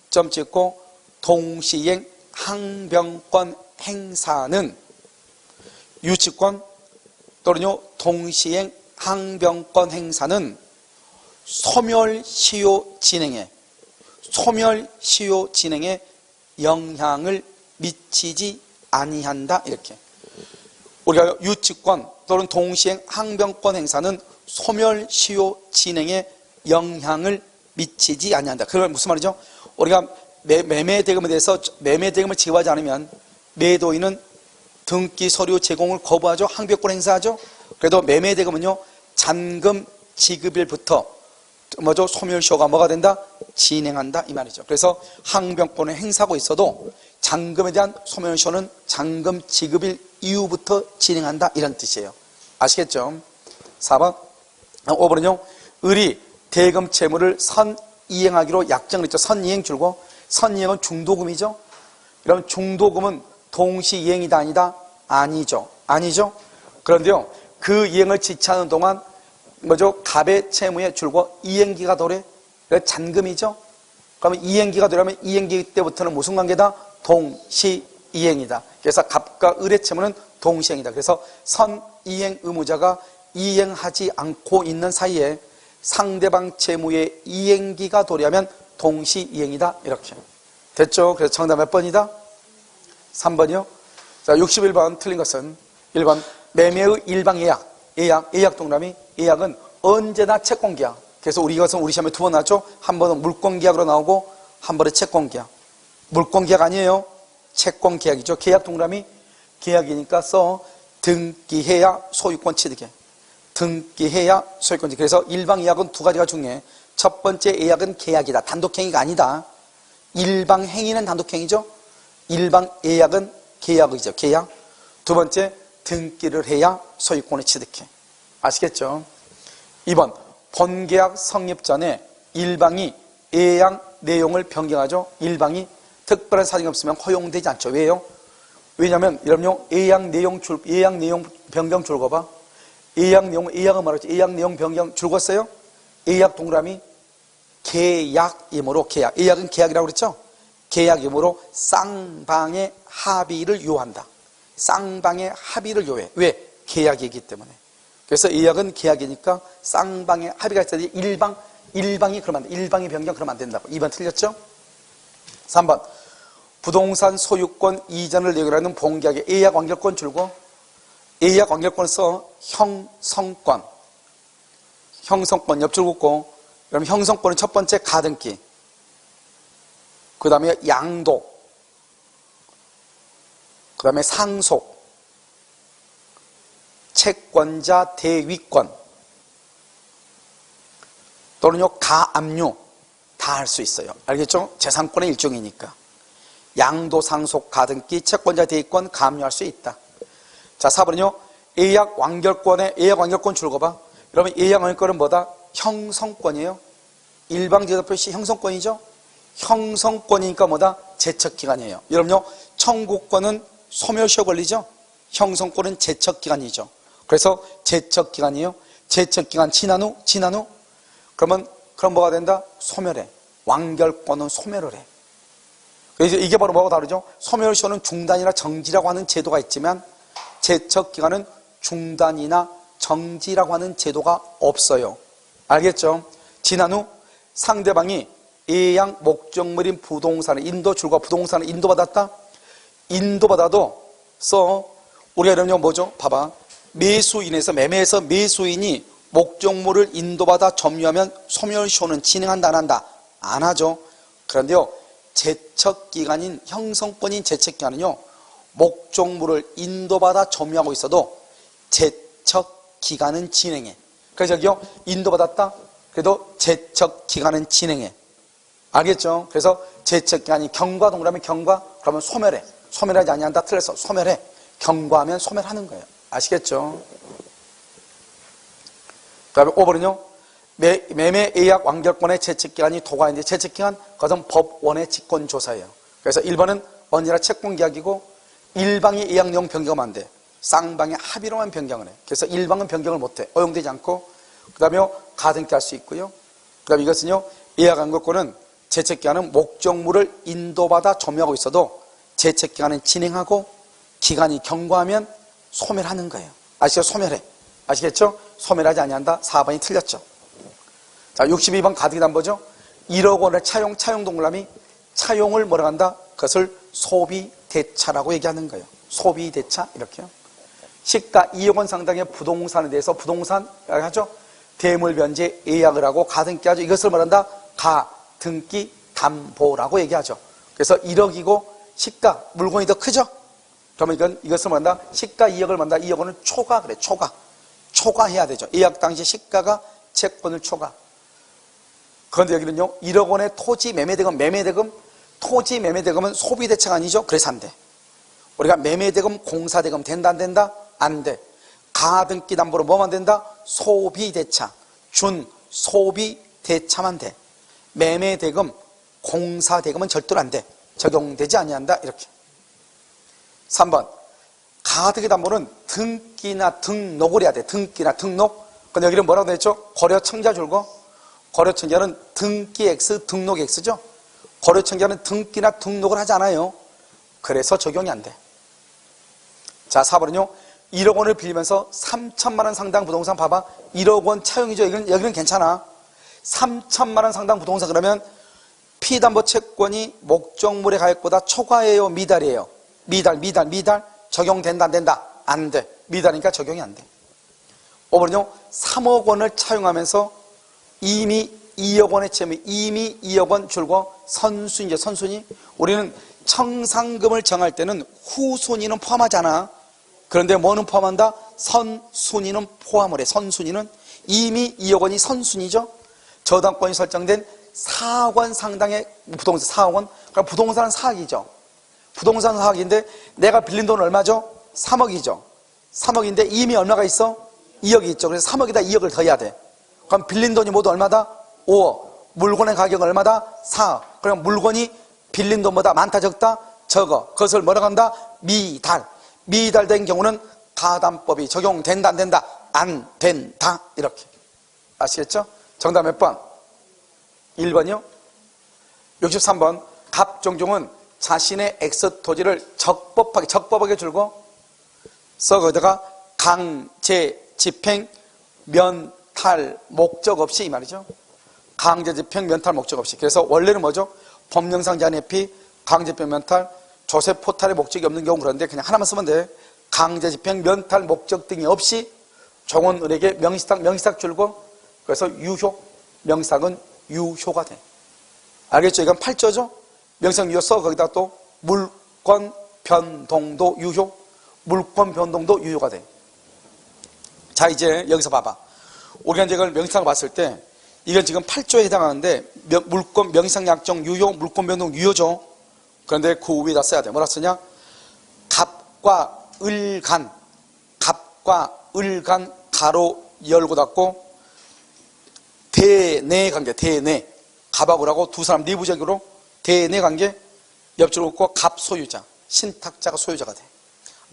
점 찍고 동시행 항변권 행사는 유치권 또는요 동시행 항변권 행사는 소멸시효 진행에 영향을 미치지 아니한다. 이렇게 우리가 유치권 또는 동시행 항변권 행사는 소멸시효 진행에 영향을 미치지 아니한다. 그건 무슨 말이죠? 우리가 매매대금에 대해서 매매대금을 지급하지 않으면 매도인은 등기 서류 제공을 거부하죠. 항변권 행사하죠. 그래도 매매대금은요 잔금 지급일부터 소멸시효가 뭐가 된다? 진행한다 이 말이죠. 그래서 항변권을 행사하고 있어도 잔금에 대한 소멸시효는 잔금 지급일 이후부터 진행한다 이런 뜻이에요. 아시겠죠? 4번 5번은요 을이 대금 채무를 선이행하기로 약정을 했죠. 선이행 줄고 선이행은 중도금이죠. 그럼 중도금은 동시이행이다 아니다? 아니죠. 그런데요 그 이행을 지체하는 동안 갑의 채무에 줄고 이행기가 도래 잔금이죠. 그러면 이행기가 도래하면 이행기 때부터는 무슨 관계다? 동시이행이다. 그래서 갑과 을의 채무는 동시이행이다. 그래서 선이행 의무자가 이행하지 않고 있는 사이에 상대방 채무의 이행기가 도래하면 동시이행이다. 이렇게 됐죠? 그래서 정답 몇 번이다? 3번이요. 자, 61번 틀린 것은 1번 매매의 일방예약. 예약 동그라미. 예약은 언제나 채권계약. 그래서 이것은 우리 시험에 2번 나왔죠. 한 번은 물권계약으로 나오고 한 번은 채권계약. 물권계약 아니에요. 채권계약이죠. 계약 동그라미. 계약이니까 등기해야 소유권 취득해. 등기해야 소유권 취득. 그래서 일방예약은 2가지가 중요해. 첫 번째 예약은 계약이다. 단독행위가 아니다. 일방행위는 단독행위죠. 일방예약은 계약이죠. 계약. 두 번째 등기를 해야 소유권을 취득해. 아시겠죠? 2번 본계약 성립 전에 일방이 예약 내용을 변경하죠. 일방이 특별한 사정이 없으면 허용되지 않죠. 왜요? 왜냐하면 여러분요 예약 내용 변경 줄거봐. 예약은 말하죠. 예약 내용 변경 줄궜어요. 예약 동그라미 계약이므로 계약. 예약은 계약이라고 그랬죠. 계약이므로 쌍방의 합의를 요한다. 쌍방의 합의를 요해. 왜? 계약이기 때문에. 그래서 예약은 계약이니까 쌍방의 합의가 있어야 돼. 일방이 그러면 안 돼. 일방이 변경 그러면 안 된다고. 2번 틀렸죠? 3번 부동산 소유권 이전을 내용하는 본계약의 예약 완결권 줄고 예약 완결권 형성권 옆줄 긋고 그럼 형성권은 첫 번째 가등기 그 다음에 양도 그 다음에 상속 채권자 대위권 또는요 가압류 다 할 수 있어요. 알겠죠? 재산권의 일종이니까 양도, 상속, 가등기, 채권자 대위권 가압류할 수 있다. 자 4번은요 예약 완결권 줄거봐. 여러분 예약 완결권은 뭐다? 형성권이에요. 일방제도 표시 형성권이죠. 형성권이니까 뭐다? 제척기간이에요. 여러분요 청구권은 소멸시효 걸리죠. 형성권은 제척기간이죠. 그래서 제척기간이에요. 제척기간 지난 후 그럼 뭐가 된다? 소멸해. 완결권은 소멸을 해. 그래서 이게 바로 뭐하고 다르죠? 소멸시효는 중단이나 정지라고 하는 제도가 있지만 제척기간은 중단이나 정지라고 하는 제도가 없어요. 알겠죠? 지난 후 상대방이 예양 목적물인 부동산을 인도줄과 부동산을 인도받았다? 인도받아도 우리가 이러면 뭐죠? 봐봐. 매수인에서 매매에서 매수인이 목적물을 인도받아 점유하면 소멸시효는 진행한다 안 한다? 안 하죠. 그런데요, 제척기간인 형성권인 제척기간은요, 목적물을 인도받아 점유하고 있어도 제척기간은 진행해. 그래서 여기요, 인도받았다? 그래도 제척기간은 진행해. 알겠죠? 그래서 제척기간이 경과 동그라면 경과, 그러면 소멸해. 소멸하지 아니한다 틀려서 소멸해. 경과하면 소멸하는 거예요. 아시겠죠? 그 다음에 5번은요, 매매 예약 완결권의 제척기간이 도과인데 제척기간, 그것은 법원의 직권조사예요. 그래서 1번은 언제나 채권계약이고 일방이 예약 내용 변경하면 안 돼. 쌍방의 합의로만 변경을 해. 그래서 일방은 변경을 못해. 허용되지 않고. 그 다음에 가등기 할 수 있고요. 그 다음에 이것은요, 예약 완결권은 제척기간은 목적물을 인도받아 점유하고 있어도 제척기간은 진행하고 기간이 경과하면 소멸하는 거예요. 아시죠? 소멸해. 아시겠죠? 소멸하지 아니한다. 4번이 틀렸죠. 자, 62번 가등기 담보죠. 1억 원의 차용 동그라미, 차용을 뭐라고 한다? 그것을 소비대차라고 얘기하는 거예요. 소비대차 이렇게요. 시가 2억 원 상당의 부동산에 대해서 부동산 하죠. 대물변제 예약을 하고 가등기 하죠. 이것을 말한다. 가등기 담보라고 얘기하죠. 그래서 1억이고 시가 물건이 더 크죠. 그러면 이것을 말한다. 시가 2억을 말한다. 2억 원은 초과 그래. 초과해야 되죠. 예약 당시 시가가 채권을 초과. 그런데 여기는요, 1억 원의 토지 매매대금, 토지 매매대금은 소비대차가 아니죠? 그래서 안 돼. 우리가 매매대금, 공사대금 된다, 안 된다? 안 돼. 가등기 담보로 뭐만 된다? 소비대차, 준소비대차만 돼. 매매대금, 공사대금은 절대로 안 돼. 적용되지 아니한다. 이렇게. 3번. 가등기 담보는 등기나 등록을 해야 돼. 등기나 등록. 근데 여기는 뭐라고 되어 있죠? 거래청자 줄고. 거래청자는 등기 X, 등록 X죠. 거래청자는 등기나 등록을 하지 않아요. 그래서 적용이 안 돼. 자, 4번은요. 1억 원을 빌리면서 3천만 원 상당 부동산 봐봐. 1억 원 차용이죠. 여기는 괜찮아. 3천만 원 상당 부동산 그러면 피담보 채권이 목적물의 가액보다 초과해요, 미달이에요? 미달. 적용된다, 안 된다? 안 돼. 미달이니까 적용이 안 돼. 5번은요. 3억 원을 차용하면서 이미 2억 원의 채무, 이미 2억 원 줄고 선순위죠. 선순위. 우리는 청산금을 정할 때는 후순위는 포함하잖아. 그런데 뭐는 포함한다? 선순위는 포함을 해. 선순위는 이미 2억 원이 선순위죠. 저당권이 설정된 4억 원 상당의 부동산, 4억 원. 그럼 부동산은 4억이죠. 부동산 4억인데 내가 빌린 돈은 얼마죠? 3억이죠. 3억인데 이미 얼마가 있어? 2억이 있죠. 그래서 3억에다 2억을 더해야 돼. 그럼 빌린 돈이 모두 얼마다? 5억. 물건의 가격은 얼마다? 4억. 그럼 물건이 빌린 돈보다 많다 적다? 적어. 그것을 뭐라고 한다? 미달. 미달된 경우는 가담법이 적용된다 안 된다? 안 된다. 이렇게. 아시겠죠? 정답 몇 번? 1번이요. 63번. 갑종종은 자신의 X 토지를 적법하게 줄고 거기다가 강제 집행 면탈 목적 없이 이 말이죠. 강제 집행 면탈 목적 없이. 그래서 원래는 뭐죠? 법령상 제한 회피, 강제 집행 면탈, 조세 포탈의 목적이 없는 경우 그런데 그냥 하나만 쓰면 돼. 강제 집행 면탈 목적 등이 없이 종원을에게 명의상 줄고 그래서 유효, 명의상은 유효가 돼. 알겠죠? 이건 8조죠? 명의상 유효 써 거기다 또 물권 변동도 유효, 물권 변동도 유효가 돼. 자, 이제 여기서 봐봐. 우리가 이제 이걸 명의상을 봤을 때 이건 지금 8조에 해당하는데 물권 명의상 약정 유효, 물권 변동 유효죠. 그런데 그 위에다 써야 돼. 뭐라 쓰냐? 갑과 을간, 가로 열고 닫고 대내 관계, 대내. 갑하고 을하고 두 사람 내부적으로 대내 관계 옆줄을 긋고 갑 소유자, 신탁자가 소유자가 돼.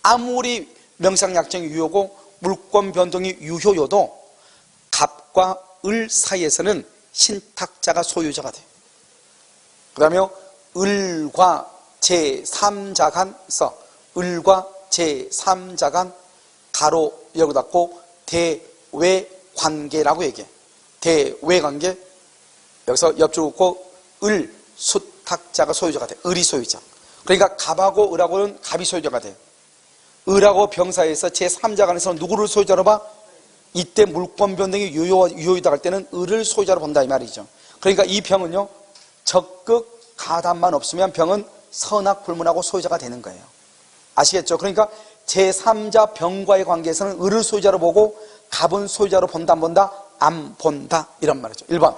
아무리 명의상 약정이 유효고 물권 변동이 유효여도 갑과 을 사이에서는 신탁자가 소유자가 돼. 그 다음에 을과 제3자 간 써. 을과 제3자 간 가로 열고 닫고 대외관계라고 얘기해. 대외관계. 여기서 옆줄 긋고 을 수탁자가 소유자가 돼. 을이 소유자. 그러니까 갑하고 을하고는 갑이 소유자가 돼. 을하고 병사에서 제3자 간에서 누구를 소유자로 봐? 이때 물권 변동이 유효이다 할 때는 을을 소유자로 본다 이 말이죠. 그러니까 이 병은요, 적극 가담만 없으면 병은 선악 불문하고 소유자가 되는 거예요. 아시겠죠? 그러니까 제3자 병과의 관계에서는 을을 소유자로 보고 갑은 소유자로 본다 안 본다? 안 본다 이런 말이죠. 1번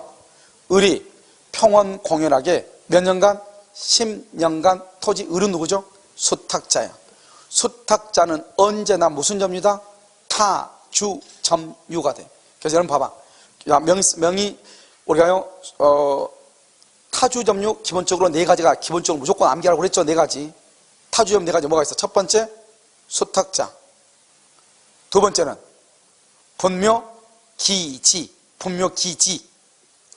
을이 평원 공연하게 몇 년간? 10년간 토지. 을은 누구죠? 수탁자야. 수탁자는 언제나 무슨 점유다? 타주 점유가 돼. 그래서 여러분 봐봐. 명의 우리가요 타주 점유 기본적으로 네 가지가 기본적으로 무조건 암기하라고 그랬죠. 네 가지. 타주 점유 네 가지 뭐가 있어? 첫 번째 수탁자. 두 번째는 분묘 기지. 분묘 기지.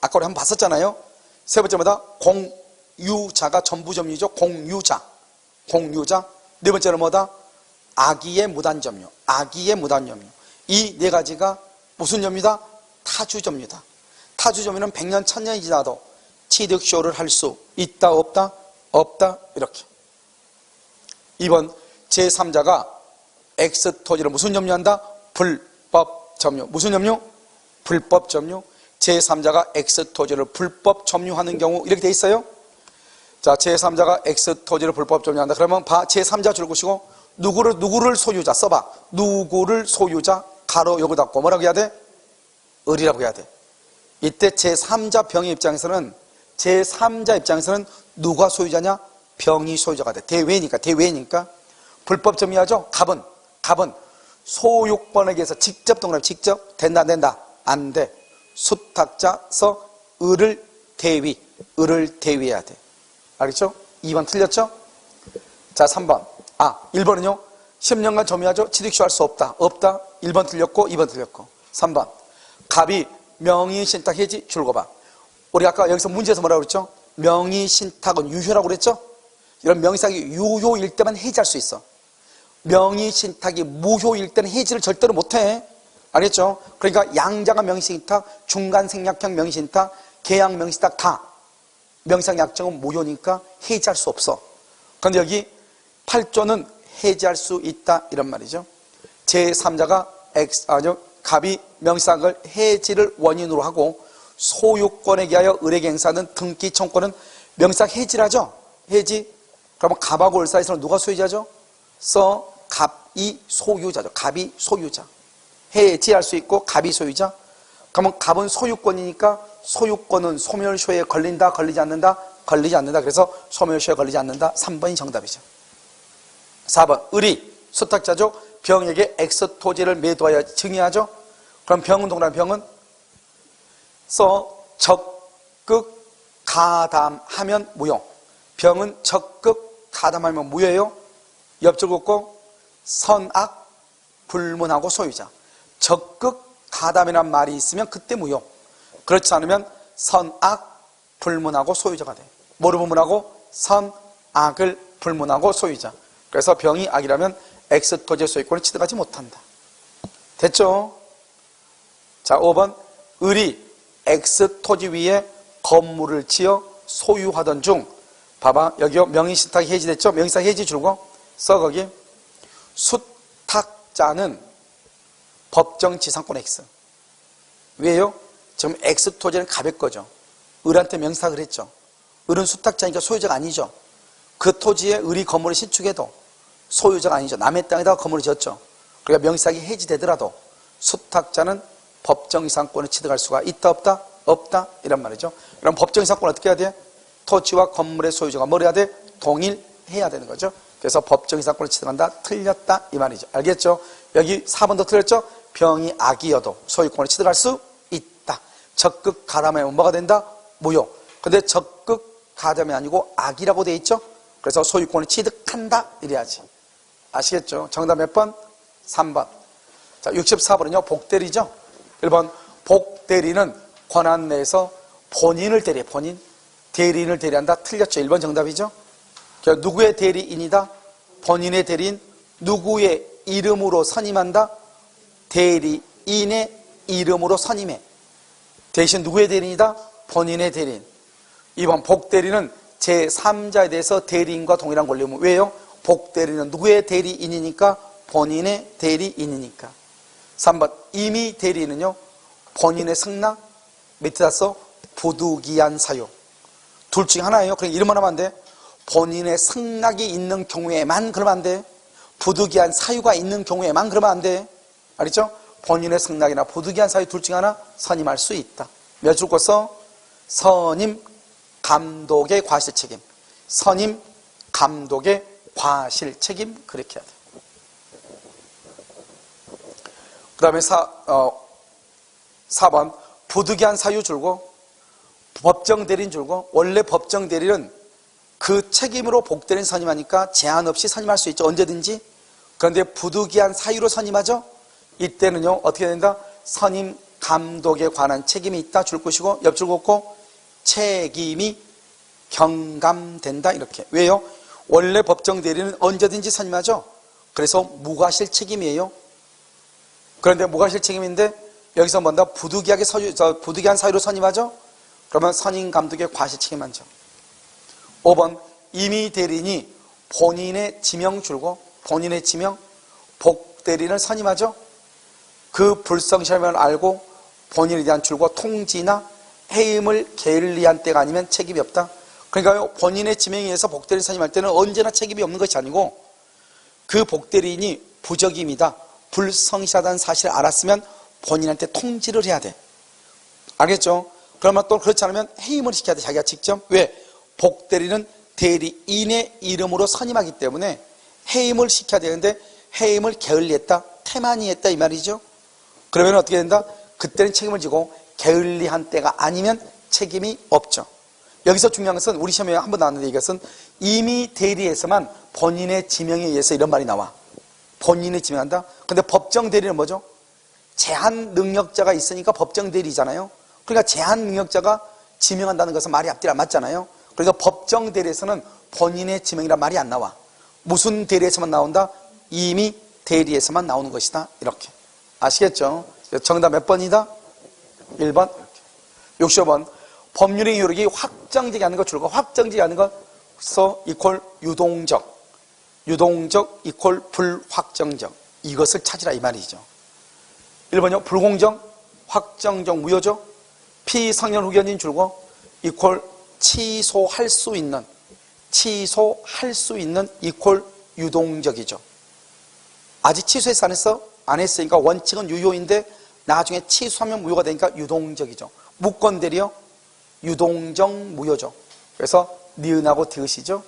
아까 우리 한번 봤었잖아요. 세 번째마다 공유자가 전부 점유죠. 공유자. 공유자. 네 번째는 뭐다? 악의의 무단 점유. 악의의 무단 점유. 이 네 가지가 무슨 점유다? 타주 점유다. 타주 점유는 100년, 1000년이 지나도 취득쇼를 할 수 있다, 없다? 없다. 이렇게. 2번 제3자가 X토지를 무슨 점유한다? 불법 점유. 무슨 점유? 불법 점유. 제3자가 X토지를 불법 점유하는 경우 이렇게 돼 있어요. 자, 제3자가 X토지를 불법 점유한다. 그러면 제3자 줄 것이고 누구를 소유자 써봐. 누구를 소유자 가로 요거 닫고 뭐라고 해야 돼? 을이라고 해야 돼. 이때 제3자 병의 입장에서는 제3자 입장에서는 누가 소유자냐? 병이 소유자가 돼. 대외니까 불법 점유하죠. 갑은 소유권에 의해서 직접 동그라미 직접 된다 안 돼. 수탁자서 을을 대위해야 돼. 알겠죠? 2번 틀렸죠? 자, 3번. 1번은요. 10년간 점유하죠. 취득쇼 할 수 없다. 1번 틀렸고 2번 틀렸고. 3번. 갑이 명의신탁 해지 줄거 봐. 우리 아까 여기서 문제에서 뭐라고 그랬죠? 명의신탁은 유효라고 그랬죠? 이런 명의신탁이 유효일 때만 해지할 수 있어. 명의신탁이 무효일 때는 해지를 절대로 못해. 알겠죠? 그러니까 양자가 명의신탁, 중간생략형 명의신탁, 계약 명의신탁 다 명의상 약정은 무효니까 해지할 수 없어. 그런데 여기 8조는 해지할 수 있다 이런 말이죠. 제3자가 갑이 명의상을 해지를 원인으로 하고 소유권에 기하여 을에게 행사하는 등기 청구권은 명의상 해지를 하죠. 해지. 그러면 갑하고 을 사이에서는 누가 소유자죠? 갑이 소유자죠. 갑이 소유자. 해지할 수 있고 갑이 소유자. 그러면 갑은 소유권이니까 소유권은 소멸쇼에 걸린다, 걸리지 않는다? 걸리지 않는다. 그래서 소멸쇼에 걸리지 않는다. 3번이 정답이죠. 4번 을이 수탁자죠. 병에게 X토지를 매도하여 증여하죠. 그럼 병은 동그라미 병은 적극 가담하면 무효. 병은 적극 가담하면 무효예요. 옆줄 긋고 선악 불문하고 소유자. 적극 가담이란 말이 있으면 그때 무효. 그렇지 않으면 선악 불문하고 소유자가 돼. 뭐를 불문하고? 선악을 불문하고 소유자. 그래서 병이 악이라면 X토지의 소유권을 취득하지 못한다. 됐죠? 자, 5번 을이 X토지 위에 건물을 지어 소유하던 중 봐봐. 여기요. 명의신탁이 해지됐죠? 명의상 해지 줄고 써 거기. 수탁자는 법정지상권 X. 왜요? 지금 X토지는 갑의 거죠. 을한테 명의상을 했죠. 을은 수탁자니까 소유자가 아니죠. 그 토지에 을이 건물을 신축해도 소유자가 아니죠. 남의 땅에다가 건물을 지었죠. 그러니까 명의상이 해지되더라도 수탁자는 법정이상권을 취득할 수가 있다 없다? 없다 이란 말이죠. 그럼 법정이상권 어떻게 해야 돼? 토지와 건물의 소유자가 뭘 해야 돼? 동일해야 되는 거죠. 그래서 법정이상권을 취득한다. 틀렸다 이 말이죠. 알겠죠? 여기 4번도 틀렸죠? 병이 악이어도 소유권을 취득할 수 있다. 적극 가담하면 뭐가 된다? 무효. 근데 적극 가담이 아니고 악이라고 돼 있죠? 그래서 소유권을 취득한다 이래야지. 아시겠죠? 정답 몇 번? 3번. 자, 64번은요. 복대리죠? 1번 복대리는 권한 내에서 본인을 대리해. 본인. 대리인을 대리한다. 틀렸죠. 1번 정답이죠. 그러니까 누구의 대리인이다? 본인의 대리인. 누구의 이름으로 선임한다? 대리인의 이름으로 선임해. 대신 누구의 대리인이다? 본인의 대리인. 2번 복대리는 제3자에 대해서 대리인과 동일한 권리의무. 왜요? 복대리는 누구의 대리인이니까? 본인의 대리인이니까. 3번 임의 대리인은요, 본인의 승낙, 밑에다 써 부득이한 사유. 둘 중에 하나예요. 그러니까 이름만 하면 안 돼. 본인의 승낙이 있는 경우에만 그러면 안 돼. 부득이한 사유가 있는 경우에만 그러면 안 돼. 알겠죠? 본인의 승낙이나 부득이한 사유 둘 중에 하나 선임할 수 있다. 몇 줄 껐어? 선임 감독의 과실 책임. 선임 감독의 과실 책임. 그렇게 해야 돼. 그 다음에 4번 부득이한 사유 줄고 법정 대리인 줄고. 원래 법정 대리는 그 책임으로 복대리인 선임하니까 제한 없이 선임할 수 있죠. 언제든지. 그런데 부득이한 사유로 선임하죠. 이때는요 어떻게 된다? 선임 감독에 관한 책임이 있다 줄 것이고, 옆줄 긋고 책임이 경감된다. 이렇게. 왜요? 원래 법정 대리는 언제든지 선임하죠. 그래서 무과실 책임이에요. 그런데 무과실 책임인데 여기서 뭔가 부득이한 사유로 선임하죠. 그러면 선임 감독의 과실 책임만져. 5번 임의 대리인이 본인의 지명 줄고 본인의 지명 복대리인을 선임하죠. 그 불성실함을 알고 본인에 대한 줄고 통지나 해임을 게을리한 때가 아니면 책임이 없다. 그러니까 본인의 지명에 의해서 복대리인 선임할 때는 언제나 책임이 없는 것이 아니고, 그 복대리인이 부적임이다, 불성실하다는 사실을 알았으면 본인한테 통지를 해야 돼. 알겠죠? 그러면 또 그렇지 않으면 해임을 시켜야 돼. 자기가 직접. 왜? 복대리는 대리인의 이름으로 선임하기 때문에 해임을 시켜야 되는데 해임을 게을리했다, 태만히 했다 이 말이죠. 그러면 어떻게 된다? 그때는 책임을 지고 게을리한 때가 아니면 책임이 없죠. 여기서 중요한 것은 우리 시험에 한번 나왔는데, 이것은 임의 대리에서만 본인의 지명에 의해서 이런 말이 나와. 본인이 지명한다. 근데 법정 대리는 뭐죠? 제한 능력자가 있으니까 법정 대리잖아요. 그러니까 제한 능력자가 지명한다는 것은 말이 앞뒤가 안 맞잖아요. 그래서 법정 대리에서는 본인의 지명이란 말이 안 나와. 무슨 대리에서만 나온다? 임의 대리에서만 나오는 것이다. 이렇게. 아시겠죠? 정답 몇 번이다? 1번. 65번. 법률의 효력이 확정적이 않은 것 줄고, 확정적이 않은 것서 이퀄 유동적. 유동적 이퀄 불확정적. 이것을 찾으라 이 말이죠. 1번요. 불공정, 확정적 무효죠. 피성년 후견인 줄고 이퀄 취소할 수 있는 이퀄 유동적이죠. 아직 취소해서 안 했으니까 원칙은 유효인데 나중에 취소하면 무효가 되니까 유동적이죠. 무권 대리요, 유동적 무효죠. 그래서 니은하고 디귿이죠.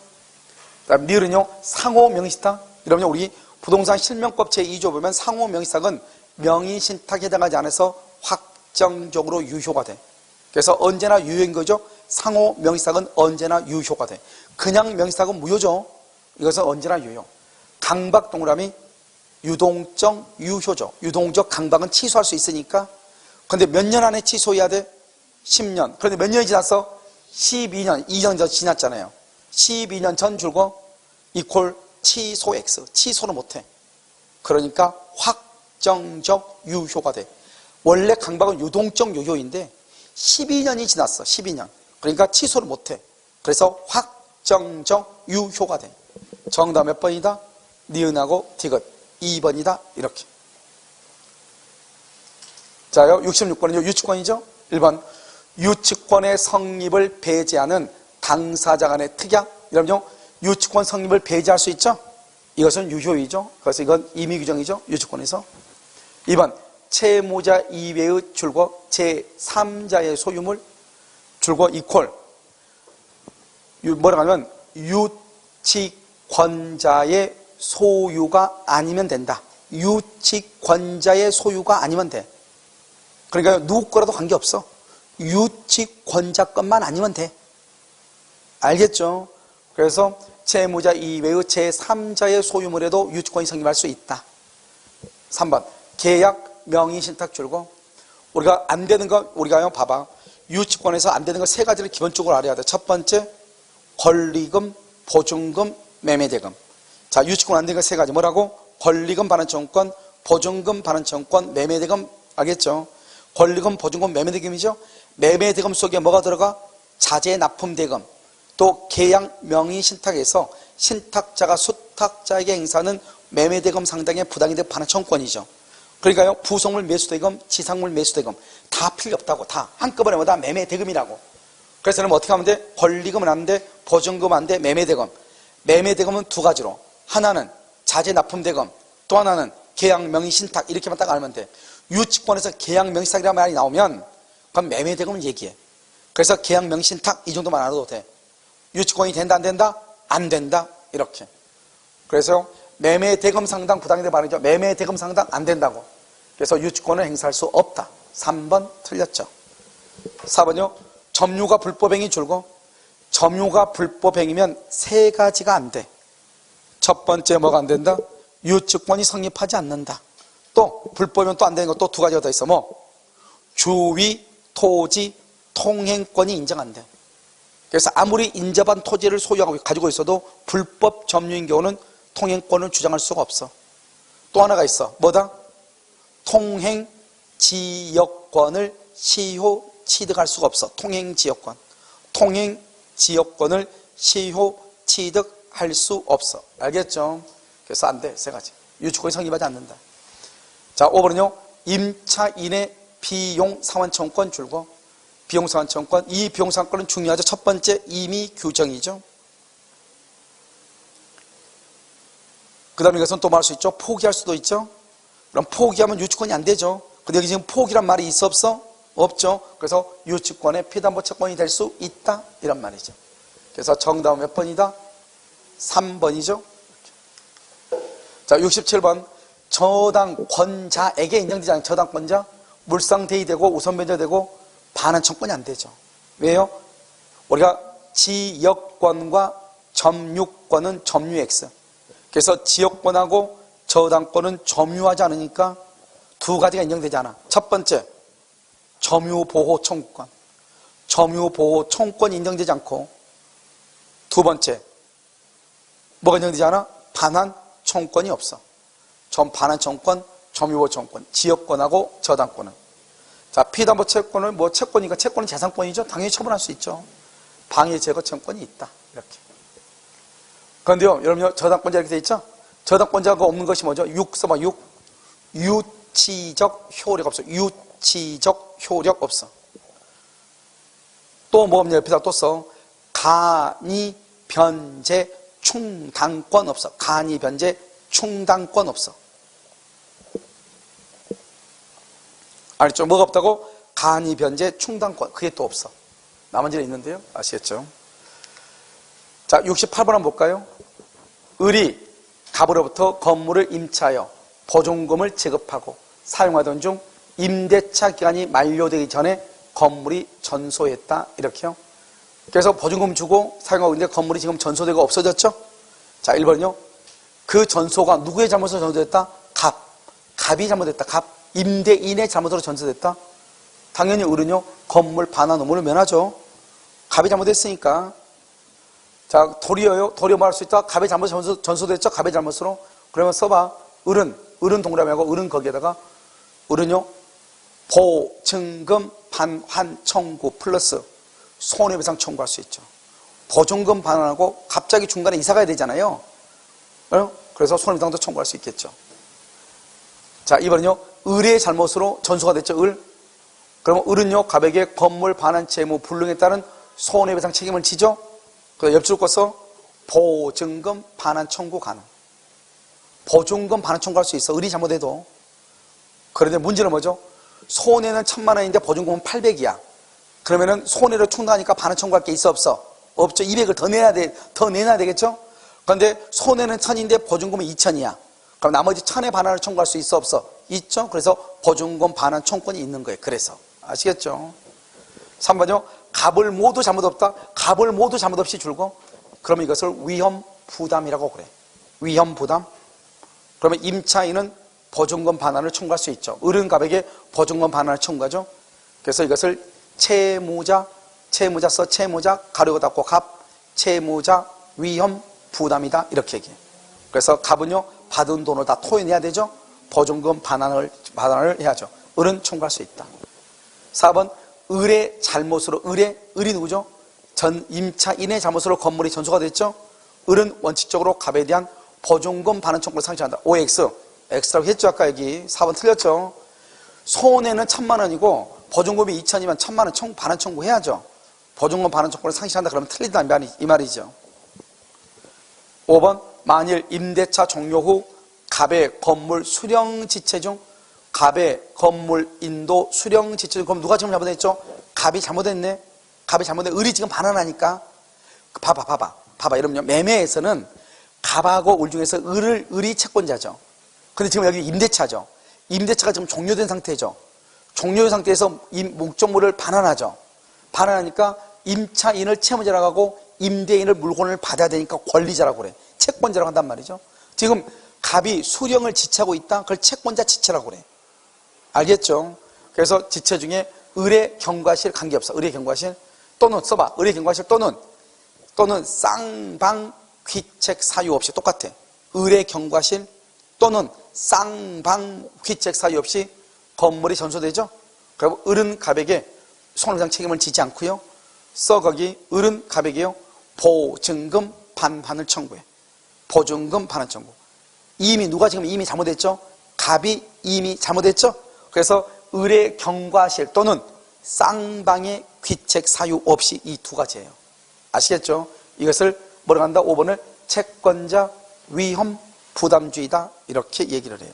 그다음 니은은요 상호 명의신탁. 이러면 우리 부동산 실명법 제2조 보면 상호 명의신탁은 명의신탁에 해당하지 않아서 확정적으로 유효가 돼. 그래서 언제나 유효인 거죠. 상호 명의신탁은 언제나 유효가 돼. 그냥 명의신탁은 무효죠. 이것은 언제나 유효. 강박 동그라미 유동적 유효죠. 유동적 강박은 취소할 수 있으니까. 근데 몇 년 안에 취소해야 돼? 10년. 그런데 몇 년이 지났어? 12년. 2년 전 지났잖아요. 12년 전 줄고 이퀄 취소 X. 취소를 못해. 그러니까 확정적 유효가 돼. 원래 강박은 유동적 유효인데 12년이 지났어. 12년. 그러니까 취소를 못해. 그래서 확정적 유효가 돼. 정답 몇 번이다? 니은하고 디귿 2번이다. 이렇게. 자요, 66번은요 유치권이죠. 1번 유치권의 성립을 배제하는 당사자 간의 특약. 이러면요 유치권 성립을 배제할 수 있죠. 이것은 유효이죠. 그래서 이건 임의 규정이죠. 유치권에서. 2번 채무자 이외의 줄고 제3자의 소유물 줄고 이퀄 뭐라고 하면 유치권자의 소유가 아니면 된다. 유치권자의 소유가 아니면 돼. 그러니까 누구 거라도 관계없어. 유치권자 것만 아니면 돼. 알겠죠? 그래서 채무자 이외의 제3자의 소유물에도 유치권이 성립할 수 있다. 3번 계약 명의신탁 줄고 우리가 안 되는 거 우리가요 봐봐. 유치권에서 안 되는 거 세 가지를 기본적으로 알아야 돼. 첫 번째, 권리금, 보증금, 매매대금. 자, 유치권 안 되는 거 세 가지. 뭐라고? 권리금 반환청구권, 보증금 반환청구권, 매매대금. 알겠죠? 권리금, 보증금, 매매대금이죠. 매매대금 속에 뭐가 들어가? 자재 납품대금, 또 계약 명의 신탁에서 신탁자가 수탁자에게 행사하는 매매대금 상당의 부당이득 반환청구권이죠. 그러니까요, 부속물 매수대금, 지상물 매수대금 다 필요 없다고. 다 한꺼번에 뭐다? 매매대금이라고. 그래서 그럼 어떻게 하면 돼? 권리금은 안 돼, 보증금은 안 돼, 매매대금. 매매대금은 두 가지로. 하나는 자재 납품대금, 또 하나는 계약 명의 신탁. 이렇게만 딱 알면 돼. 유치권에서 계약 명의 신탁이라는 말이 나오면 그럼 매매대금은 얘기해. 그래서 계약 명의 신탁 이 정도만 알아도 돼. 유치권이 된다 안 된다? 안 된다. 이렇게. 그래서 매매대금 상당 부당이득 반환이죠. 매매대금 상당 안 된다고. 그래서 유치권을 행사할 수 없다. 3번 틀렸죠. 4번요. 점유가 불법행위 줄고, 점유가 불법행위면 세 가지가 안 돼. 첫 번째 뭐가 안 된다? 유치권이 성립하지 않는다. 또 불법이면 또 안 되는 거 또 두 가지가 더 있어. 뭐? 주위, 토지, 통행권이 인정 안 돼. 그래서 아무리 인접한 토지를 소유하고 가지고 있어도 불법 점유인 경우는 통행권을 주장할 수가 없어. 또 하나가 있어. 뭐다? 통행지역권을 시효 취득할 수가 없어. 통행지역권. 통행지역권을 시효 취득할 수 없어. 알겠죠? 그래서 안 돼. 세 가지. 유치권이 성립하지 않는다. 자, 5번은요. 임차인의 비용상환청구권 줄고, 비용상환청구권. 이 비용상환권은 중요하죠. 첫 번째, 임의 규정이죠. 그 다음에 이것은 또 말할 수 있죠. 포기할 수도 있죠. 그럼 포기하면 유치권이 안 되죠. 근데 여기 지금 포기란 말이 있어 없어? 없죠. 그래서 유치권의 피담보 채권이 될 수 있다. 이런 말이죠. 그래서 정답은 몇 번이다? 3번이죠. 자, 67번. 저당권자에게 인정되지 않은 저당권자, 물상대의되고 우선변제되고 반환청구권이 안 되죠. 왜요? 우리가 지역권과 점유권은 점유X. 그래서 지역권하고 저당권은 점유하지 않으니까 두 가지가 인정되지 않아. 첫 번째, 점유보호청구권. 점유보호청구권이 인정되지 않고, 두 번째, 뭐가 인정되지 않아? 반환청구권이 없어. 반환청구권, 점유보호청구권, 지역권하고 저당권은. 자, 피담보 채권은 뭐 채권이니까 채권은 재산권이죠. 당연히 처분할 수 있죠. 방해 제거 채권이 있다. 이렇게. 그런데요, 여러분, 저당권자 이렇게 돼 있죠? 저당권자가 없는 것이 뭐죠? 6 써봐, 6. 유치적 효력 없어. 유치적 효력 없어. 또 뭐 없냐? 옆에다 또 써. 간이 변제 충당권 없어. 간이 변제 충당권 없어. 알겠죠? 뭐가 없다고? 간이 변제 충당권. 그게 또 없어. 나머지는 있는데요. 아시겠죠? 자, 68번 한번 볼까요? 을이 갑으로부터 건물을 임차하여 보증금을 지급하고 사용하던 중 임대차 기간이 만료되기 전에 건물이 전소했다. 이렇게요. 그래서 보증금 주고 사용하고 있는데 건물이 지금 전소되고 없어졌죠? 자, 1번은요. 그 전소가 누구의 잘못으로 전소됐다? 갑이 잘못됐다. 임대인의 잘못으로 전소됐다. 당연히 을은요. 건물 반환 의무를 면하죠. 갑이 잘못했으니까. 자, 도리어요. 도리어 말할 수 있다. 갑의 잘못으로 전소됐죠. 갑의 잘못으로. 그러면 써봐. 을은 동그라미하고 을은 거기에다가 을은요. 보증금 반환 청구 플러스 손해배상 청구할 수 있죠. 보증금 반환하고 갑자기 중간에 이사 가야 되잖아요. 그래서 손해배상도 청구할 수 있겠죠. 자, 이번은요. 을의 잘못으로 전소가 됐죠. 그러면 을은요. 갑에게 건물 반환 채무 불능에 따른 손해배상 책임을 지죠. 그 옆줄 것서 보증금 반환 청구 가능. 보증금 반환 청구할 수 있어. 을이 잘못해도. 그런데 문제는 뭐죠? 손해는 1000만 원인데 보증금은 800이야. 그러면은 손해를 충당하니까 반환 청구할 게 있어 없어? 없죠. 200을 더 내놔야 되겠죠? 그런데 손해는 1000인데 보증금은 2000이야. 그럼 나머지 1000의 반환을 청구할 수 있어 없어? 있죠. 그래서 보증금 반환 청구권이 있는 거예요. 그래서 아시겠죠? 3번요. 갑을 모두 잘못 없다. 갑을 모두 잘못 없이 줄고 그러면 이것을 위험 부담이라고 그래. 위험 부담. 그러면 임차인은 보증금 반환을 청구할 수 있죠. 을은 갑에게 보증금 반환을 청구하죠. 그래서 이것을 채무자 써 채무자 가로고 닫고 갑 채무자 위험 부담이다 이렇게 얘기해요. 그래서 갑은요 받은 돈을 다 토해내야 되죠. 보증금 반환을 해야죠. 을은 청구할 수 있다. 4번 을의 잘못으로 을이 누구죠? 전 임차인의 잘못으로 건물이 전소가 됐죠. 을은 원칙적으로 갑에 대한 보증금 반환 청구를 상실한다. OX X라고 했죠. 아까 여기 4번 틀렸죠. 손해는 1,000만 원이고 보증금이 2,000이면 1,000만 원 반환 청구해야죠. 보증금 반환 청구를 상실한다 그러면 틀린다 이 말이죠. 5번 만일 임대차 종료 후 갑의 건물 수령 지체 중 갑의 건물 인도 수령 지체 중 그럼 누가 지금 잘못했죠? 갑이 잘못했네. 갑이 잘못했네. 을이 지금 반환하니까 봐봐 이러면요 매매에서는 갑하고 을 중에서 을이 채권자죠. 근데 지금 여기 임대차죠. 임대차가 지금 종료된 상태죠. 종료된 상태에서 목적물을 반환하죠. 반환하니까 임차인을 채무자라고 하고 임대인을 물건을 받아야 되니까 권리자라고 그래. 채권자라고 한단 말이죠. 지금 갑이 수령을 지체하고 있다. 그걸 채권자 지체라고 그래. 알겠죠? 그래서 지체 중에 을의 경과실 관계없어. 을의 경과실 또는 써봐. 을의 경과실 또는 쌍방 귀책 사유 없이 똑같아. 을의 경과실 또는 쌍방 귀책 사유 없이 건물이 전소되죠. 그리고 을은 갑에게 손해배상 책임을 지지 않고요. 거기 을은 갑에게요 보증금 반환을 청구해. 보증금 반환 청구. 누가 지금 이미 잘못했죠? 갑이 이미 잘못했죠? 그래서 을의 경과실 또는 쌍방의 귀책 사유 없이 이 두 가지예요. 아시겠죠? 이것을 뭐라고 한다? 5번을 채권자 위험 부담주의다 이렇게 얘기를 해요.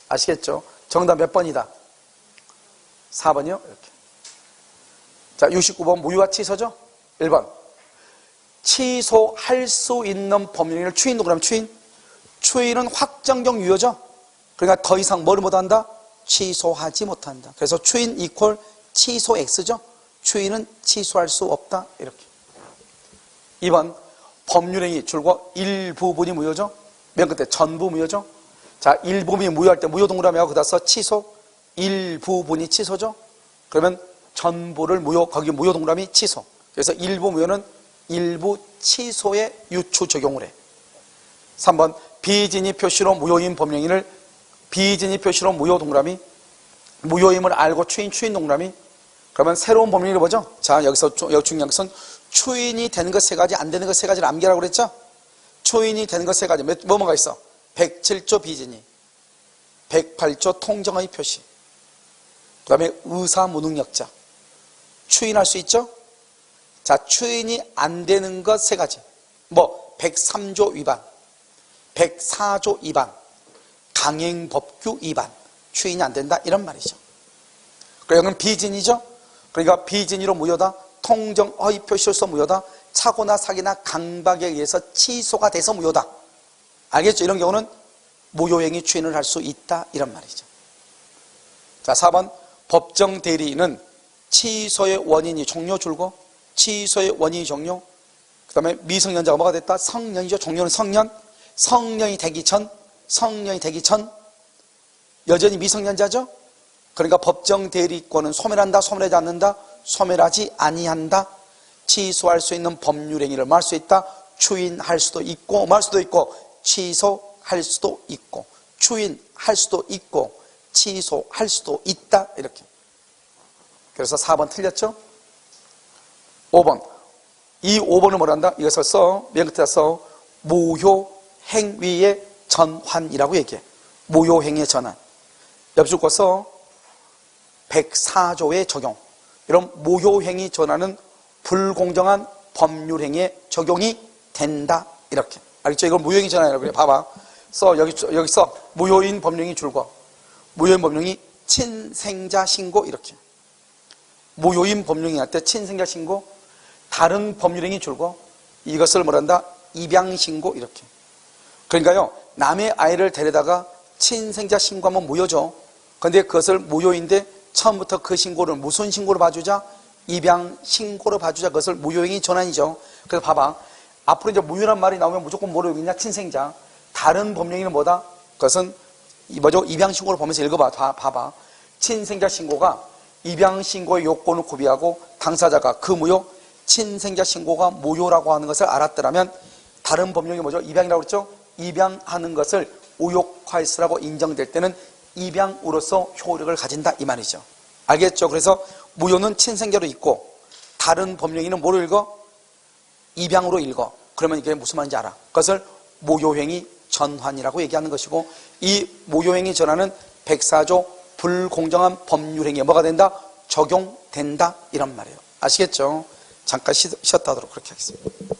아시겠죠? 정답 몇 번이다? 4번이요? 이렇게. 자, 69번 무효와 취소죠? 1번 취소할 수 있는 법률을 추인 누구라면 추인은 확정적 유효죠? 그러니까 더 이상 뭐를 못한다? 취소하지 못한다. 그래서 추인 이퀄 취소 X죠? 추인은 취소할 수 없다 이렇게. 2번 법률행위 줄과 일부분이 무효죠? 맨 끝에 전부 무효죠? 자, 일부분이 무효할 때 무효 동그라미하고 그다 써 취소 일부분이 취소죠? 그러면 전부를 무효 거기 무효 동그라미 취소. 그래서 일부 무효는 일부 취소에 유추 적용을 해. 3번 비진이 표시로 무효인 법령인을 비진이 표시로 무효 동그라미 무효임을 알고 추인 동그라미. 그러면 새로운 법령이 뭐죠? 자, 여기서 여기 중요한 것은 추인이 되는 것 세 가지 안 되는 것 세 가지를 암기하라고 그랬죠? 추인이 되는 것 세 가지 뭐가 있어? 107조 비진이 108조 통정의 표시 그 다음에 의사 무능력자 추인할 수 있죠? 자, 추인이 안 되는 것 세 가지. 103조 위반, 104조 위반, 강행법규 위반. 추인이 안 된다 이런 말이죠. 그러니까 여기는 비진이죠? 그러니까 비진이로 무효다. 통정 허위 표시로서 무효다. 착오나 사기나 강박에 의해서 취소가 돼서 무효다. 알겠죠? 이런 경우는 무효행위 추인을 할 수 있다 이런 말이죠. 자, 4번 법정 대리인은 취소의 원인이 종료 줄고 취소의 원인이 종료 그 다음에 미성년자가 뭐가 됐다? 성년이죠. 종료는 성년이 되기 전 여전히 미성년자죠. 그러니까 법정 대리권은 소멸한다 소멸하지 않는다 소멸하지 아니한다. 취소할 수 있는 법률행위를 말 수 있다. 추인할 수도 있고 말 수도 있고 취소할 수도 있고 추인할 수도 있고 취소할 수도 있다 이렇게. 그래서 4번 틀렸죠? 5번 이 5번을 뭐란다? 이것을 맨 끝에다 써 무효행위의 전환이라고 얘기해. 무효행위의 전환. 옆줄 거 써 104조의 적용. 이런 무효행위 전환은 불공정한 법률행위에 적용이 된다 이렇게. 알겠죠? 이걸 무효행위 전환이라고 그래. 봐봐. 여기 써 무효인 법령이 줄거 무효인 법령이 친생자 신고 이렇게. 무효인 법령이 할 때 친생자 신고 다른 법률행위 줄거 이것을 뭐란다? 입양 신고 이렇게. 그러니까요 남의 아이를 데려다가 친생자 신고하면 무효죠. 그런데 그것을 무효인데 처음부터 그 신고를 무슨 신고로 봐주자? 입양 신고로 봐주자. 그것을 무효행위 전환이죠. 그래서 봐봐. 앞으로 이제 무효란 말이 나오면 무조건 뭐로 여기냐? 친생자. 다른 법령에는 뭐다? 그것은 뭐죠? 입양 신고를 보면서 읽어봐. 봐봐. 친생자 신고가 입양 신고의 요건을 구비하고 당사자가 그 무효 친생자 신고가 무효라고 하는 것을 알았더라면 다른 법령이 뭐죠? 입양이라고 그랬죠? 입양하는 것을 우욕할수라고 인정될 때는 입양으로서 효력을 가진다 이 말이죠. 알겠죠? 그래서 무효는 친생계로 읽고 다른 법령에는 뭐로 읽어? 입양으로 읽어. 그러면 이게 무슨 말인지 알아. 그것을 무효행위 전환이라고 얘기하는 것이고 이 무효행위 전환은 104조 불공정한 법률행위에 뭐가 된다? 적용된다 이런 말이에요. 아시겠죠? 잠깐 쉬었다 하도록 그렇게 하겠습니다.